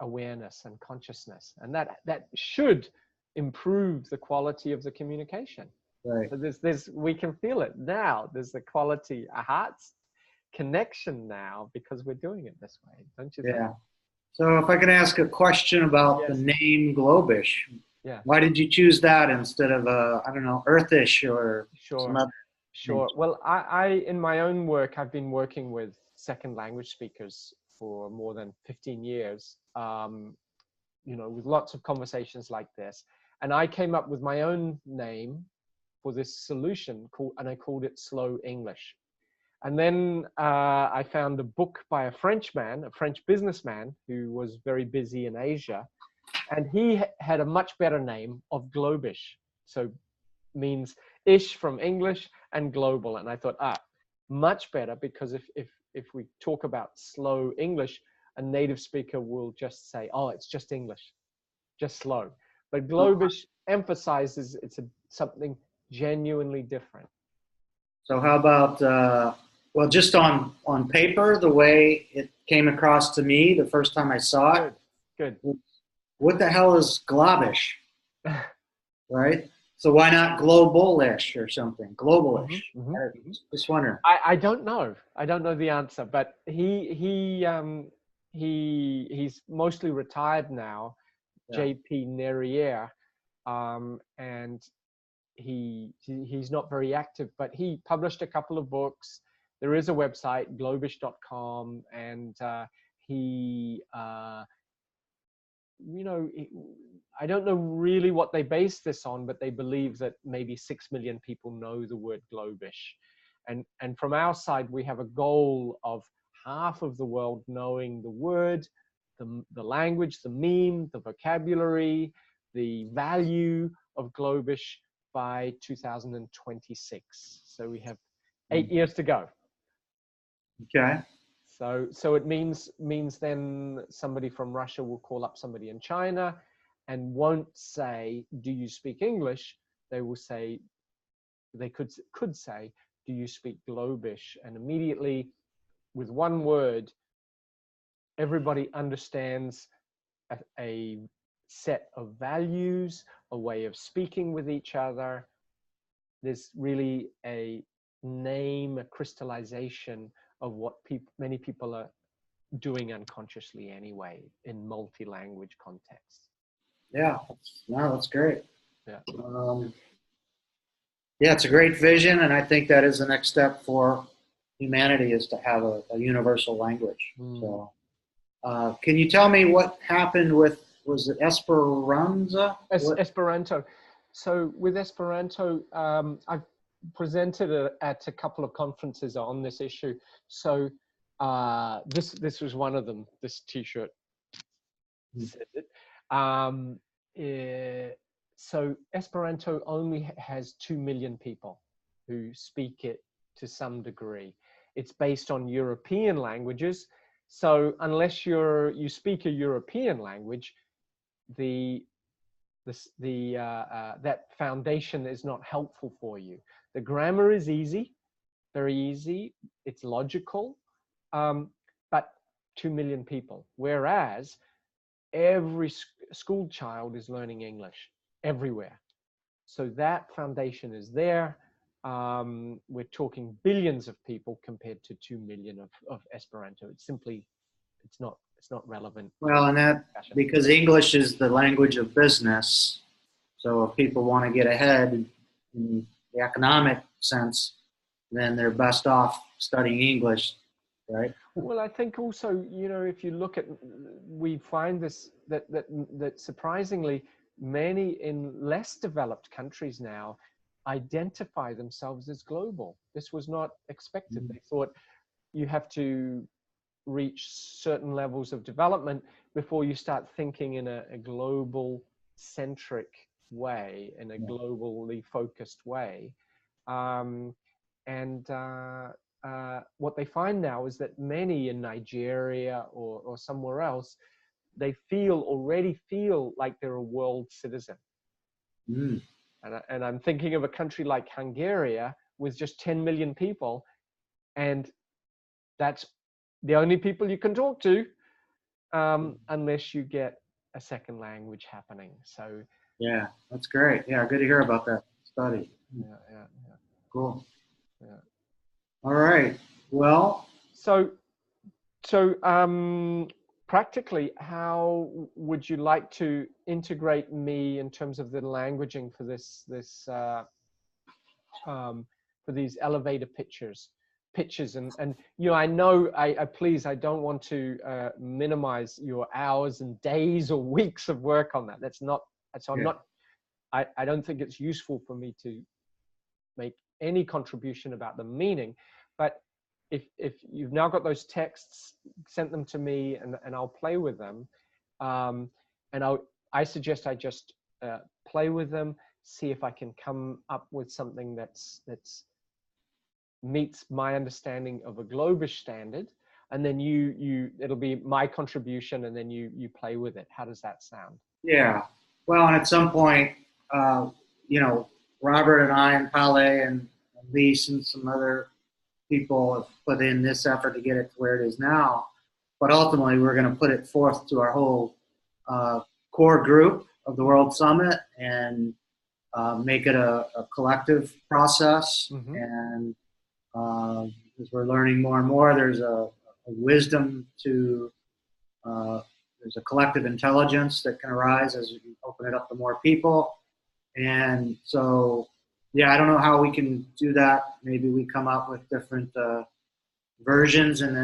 awareness and consciousness, and that should improve the quality of the communication. Right. So we can feel it now. There's the quality, a heart's connection now, because we're doing it this way, don't you think? Yeah. So if I can ask a question about the name Globish. Yeah. Why did you choose that instead of I don't know, Earthish or some other? Sure. Well, I in my own work, I've been working with second language speakers for more than 15 years, you know, with lots of conversations like this. And I came up with my own name for this solution and I called it Slow English. And then I found a book by a Frenchman, a French businessman who was very busy in Asia. And he had a much better name of Globish. So means ish from English and global. And I thought, much better, because if we talk about slow English, a native speaker will just say, oh, it's just English, just slow. But Globish emphasizes it's something genuinely different. So how about, well, just on paper, the way it came across to me the first time I saw it. Good. What the hell is Globish? Right? So why not globalish or something? Globalish. Just wondering. I don't know. I don't know the answer, but he's mostly retired now, JP Nerriere, and he's not very active, but he published a couple of books. There is a website, globish.com, and he you know, I don't know really what they base this on, but they believe that maybe 6 million people know the word Globish. And from our side, we have a goal of half of the world knowing the word, the language, the meme, the vocabulary, the value of Globish by 2026. So we have 8 years to go. Okay. So it means then somebody from Russia will call up somebody in China and won't say, do you speak English? They will say, they could say, do you speak Globish? And immediately, with one word, everybody understands a set of values, a way of speaking with each other. There's really a name, a crystallization of what many people are doing unconsciously anyway in multi-language contexts. Yeah, that's great. Yeah. Yeah, it's a great vision, and I think that is the next step for humanity, is to have a universal language. So, can you tell me what happened with, was it Esperanza? Esperanto. So with Esperanto, I've presented at a couple of conferences on this issue. So this was one of them. This T-shirt said it. So Esperanto only has 2 million people who speak it to some degree. It's based on European languages. So unless you speak a European language, that foundation is not helpful for you. The grammar is easy, very easy. It's logical, but 2 million people. Whereas every school child is learning English everywhere. So that foundation is there. We're talking billions of people compared to 2 million of Esperanto. It's simply, it's not relevant. Well, and that, because English is the language of business. So if people want to get ahead in the economic sense, then they're best off studying English, right? Well, I think also, you know, if you look at, we find this, that surprisingly, many in less developed countries now identify themselves as global. This was not expected. They thought you have to reach certain levels of development before you start thinking in a global centric way, in a globally focused way. What they find now is that many in Nigeria or somewhere else, they already feel like they're a world citizen. And I'm thinking of a country like Hungary with just 10 million people, and that's the only people you can talk to unless you get a second language happening. So yeah, that's great. Yeah, good to hear about that study. Yeah. Cool. Yeah. All right. Well, so practically, how would you like to integrate me in terms of the languaging for this for these elevator pictures? pitches and you know, I know I please, I don't want to minimize your hours and days or weeks of work on that. That's not, so I'm not, I don't think it's useful for me to make any contribution about the meaning. But if you've now got those texts, sent them to me and I'll play with them. And I suggest I just play with them, see if I can come up with something that's meets my understanding of a Globish standard, and then it'll be my contribution, and then you play with it. How does that sound? Yeah. Well, and at some point, you know, Robert and I and Paulo and Lise and some other people have put in this effort to get it to where it is now. But ultimately, we're going to put it forth to our whole core group of the World Summit and make it a collective process. Mm-hmm. And as we're learning more and more, there's a wisdom to, there's a collective intelligence that can arise as we open it up to more people. And so, yeah, I don't know how we can do that. Maybe we come up with different versions and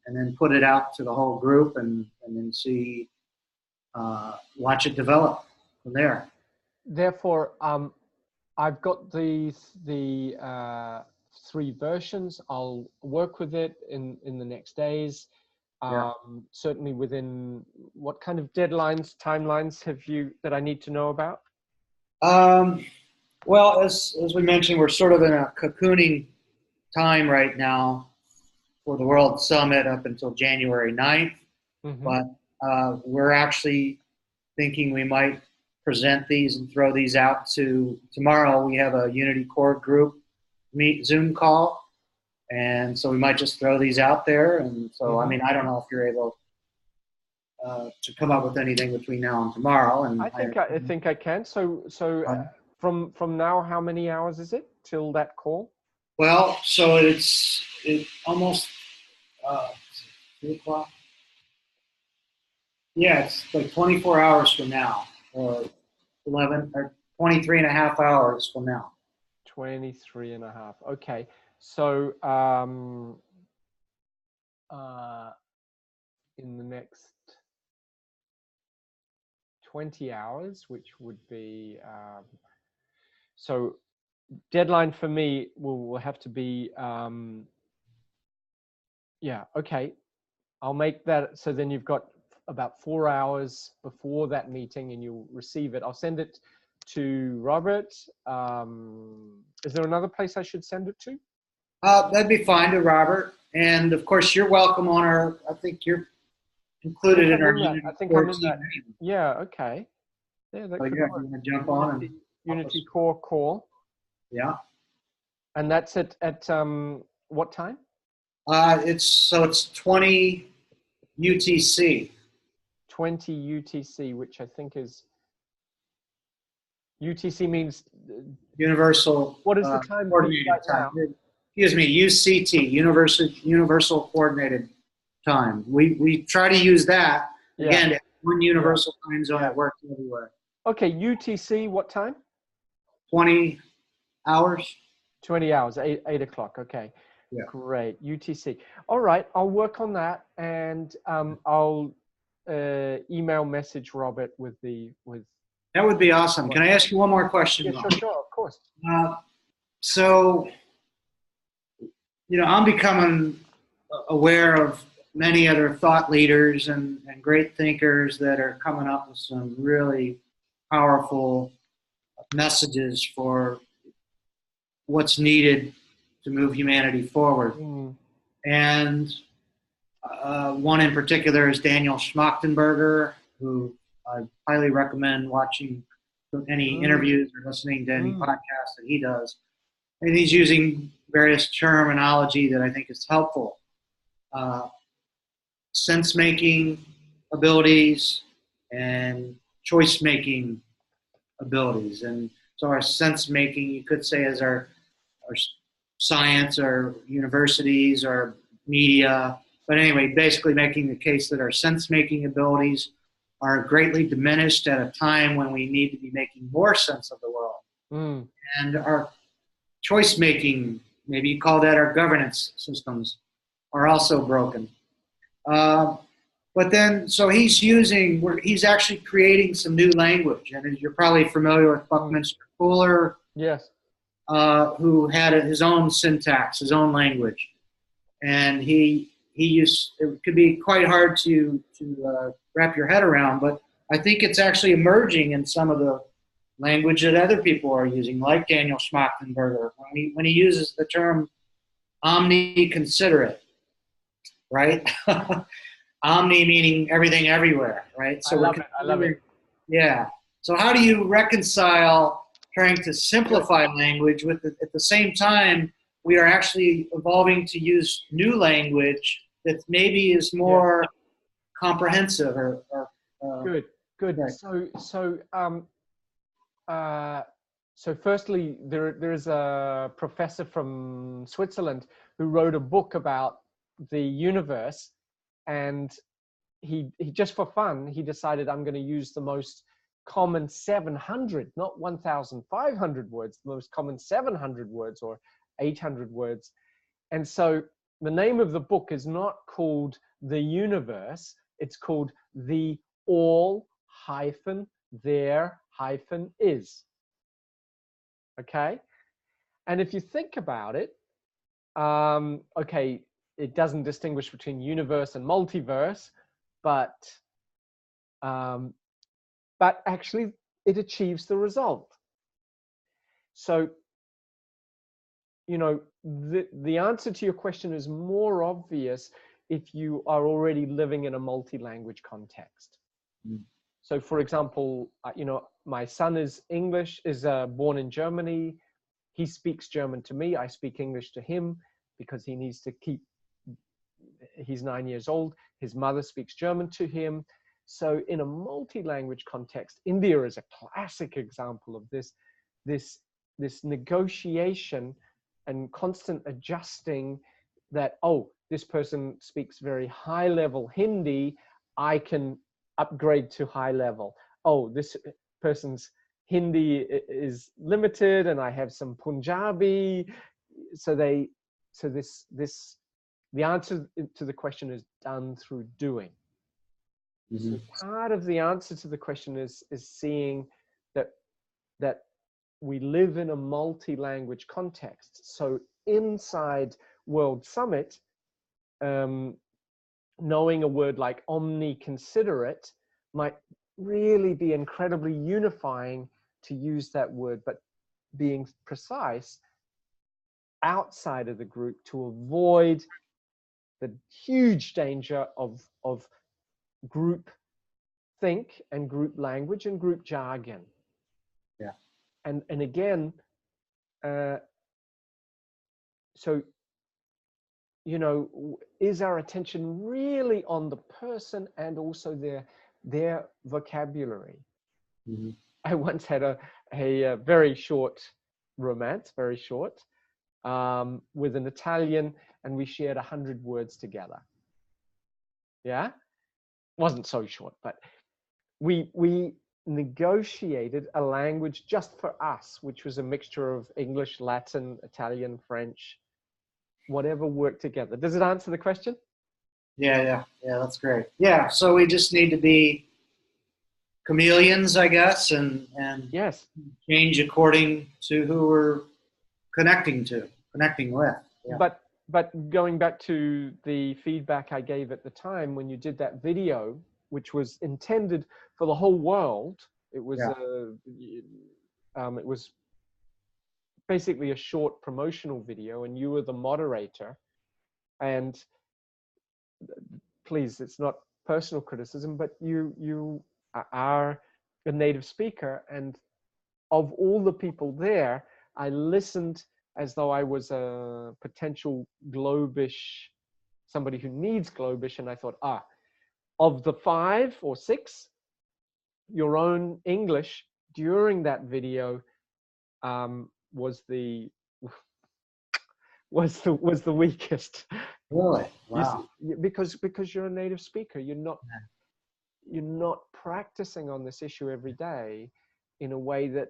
then put it out to the whole group and then see, watch it develop from there. Therefore, I've got the 3 versions. I'll work with it in the next days. Certainly within, what kind of deadlines, timelines have you that I need to know about? Well, as we mentioned, we're sort of in a cocooning time right now for the World Summit up until January 9th. Mm-hmm. But we're actually thinking we might present these and throw these out to tomorrow. We have a Unity Core group Zoom call, and so we might just throw these out there. And so, mm-hmm. I mean, I don't know if you're able to come up with anything between now and tomorrow. And I think I can. So from now, how many hours is it till that call? Well, so it's almost 2 o'clock. Yeah, it's like 24 hours from now, or 11 or 23 and a half hours from now. 23 and a half. Okay. So in the next 20 hours, which would be so deadline for me will have to be yeah, okay. I'll make that, so then you've got about 4 hours before that meeting and you'll receive it. I'll send it to Robert. Is there another place I should send it to? That'd be fine, to Robert. And of course, you're welcome on our, I think you're included in our Unity Core team. Yeah, okay. Yeah, that could work. You want to jump on and Unity Core call. Yeah. And that's at what time? It's 20 UTC. 20 UTC, which I think is, UTC means Universal. What is the time? Coordinated time. Excuse me, UCT, Universal Coordinated Time. We try to use that. Yeah. Again, one universal time zone that works everywhere. Okay, UTC, what time? 20 hours. 20 hours, 8 o'clock, okay. Yeah. Great, UTC. All right, I'll work on that, and I'll email message Robert with That would be awesome. Can I ask you one more question? Yeah, sure, of course. So, you know, I'm becoming aware of many other thought leaders and great thinkers that are coming up with some really powerful messages for what's needed to move humanity forward. Mm. And one in particular is Daniel Schmachtenberger, who I highly recommend watching any interviews or listening to any podcast that he does. And he's using various terminology that I think is helpful. Sense-making abilities and choice-making abilities. And so our sense-making, you could say, is our science, our universities, our media. But anyway, basically making the case that our sense-making abilities are greatly diminished at a time when we need to be making more sense of the world. Mm. And our choice-making maybe you call that our governance systems, are also broken. But then, so he's actually creating some new language. And you're probably familiar with Buckminster Fuller, Yes. who had his own syntax, his own language. And it could be quite hard to wrap your head around, but I think it's actually emerging in some of the language that other people are using, like Daniel Schmachtenberger, when he uses the term omni-considerate, right? Omni meaning everything everywhere, right? So I love it. Yeah. So how do you reconcile trying to simplify language with at the same time we are actually evolving to use new language that maybe is more comprehensive or Good. Right. So firstly, there's a professor from Switzerland who wrote a book about the universe, and he just for fun, he decided, I'm going to use the most common 700, not 1,500 words, the most common 700 words or 800 words. And so the name of the book is not called The Universe, it's called The All hyphen There hyphen Is. Okay? And if you think about it, okay, it doesn't distinguish between universe and multiverse, but actually it achieves the result. So, you know, the answer to your question is more obvious if you are already living in a multi-language context. So, for example, you know, my son is born in Germany. He speaks German to me. I speak English to him because he needs to he's 9 years old. His mother speaks German to him. So in a multi-language context, India is a classic example of this negotiation and constant adjusting that, oh, this person speaks very high level Hindi, I can upgrade to high level. Oh, this person's Hindi is limited and I have some Punjabi. The answer to the question is done through doing. So part of the answer to the question is seeing that we live in a multi-language context. So inside World Summit, knowing a word like omni-considerate might really be incredibly unifying to use that word, but being precise outside of the group to avoid the huge danger of group think and group language and group jargon. Yeah. And again, so, you know, is our attention really on the person and also their vocabulary? I once had a very short romance, very short, with an Italian, and we shared 100 words together. Yeah, wasn't so short, but we negotiated a language just for us, which was a mixture of English, Latin, Italian, French, whatever worked together. Does it answer the question? Yeah, that's great. Yeah, so we just need to be chameleons, I guess, and yes, change according to who we're connecting with. Yeah. But going back to the feedback I gave at the time when you did that video, which was intended for the whole world, it was it was basically a short promotional video, and you were the moderator. And please, it's not personal criticism, but you are a native speaker, and of all the people there, I listened as though I was a potential Globish, somebody who needs Globish, and I thought, of the 5 or 6, your own English during that video was the weakest. Really? Wow. Because you're a native speaker, you're not practicing on this issue every day in a way that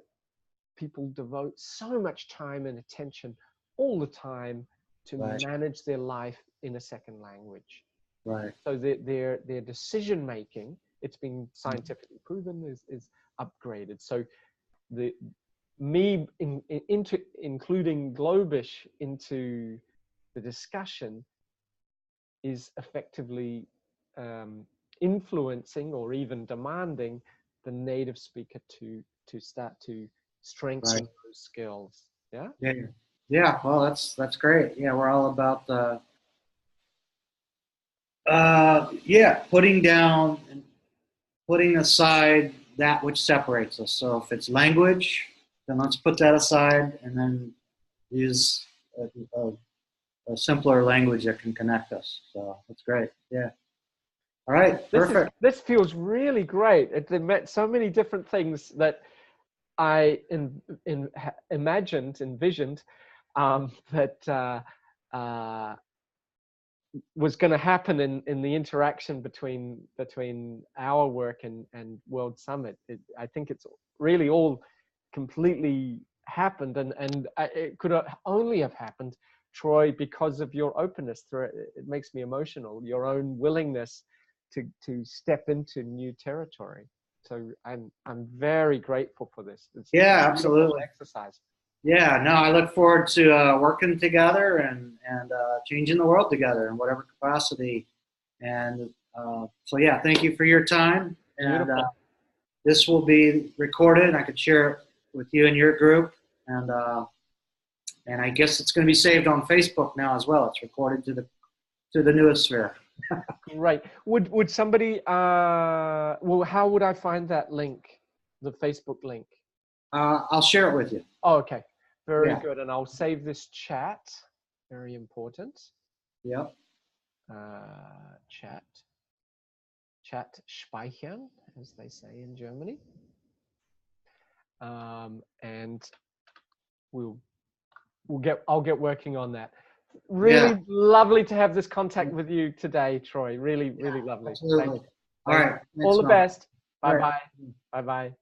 people devote so much time and attention all the time to Right. manage their life in a second language. Right. So their decision making, it's been scientifically proven, is upgraded. So including Globish into the discussion is effectively influencing or even demanding the native speaker to start to strengthen Right. those skills. Yeah. Yeah. Yeah. Well, that's great. Yeah, we're all about the putting down and putting aside that which separates us. So if it's language, then let's put that aside and then use a simpler language that can connect us. So that's great. Yeah. All right. Perfect. This feels really great. It met so many different things that I envisioned that was going to happen in the interaction between our work and World Summit. I think it's really all completely happened, and it could only have happened, Troy, because of your openness. It makes me emotional. Your own willingness to step into new territory. So I'm very grateful for this. It's a absolutely. exercise. Yeah, no, I look forward to working together and changing the world together in whatever capacity. And so, yeah, thank you for your time. And this will be recorded. I could share it with you and your group. And I guess it's going to be saved on Facebook now as well. It's recorded to the newest sphere. Right. Would somebody? Well, how would I find that link? The Facebook link. I'll share it with you. Oh, okay. Very good. And I'll save this chat. Very important. Yep. Chat speichern, as they say in Germany. And I'll get working on that. Really lovely to have this contact with you today, Troy. Really lovely. Absolutely. All right. All the best. Bye-bye. Bye-bye.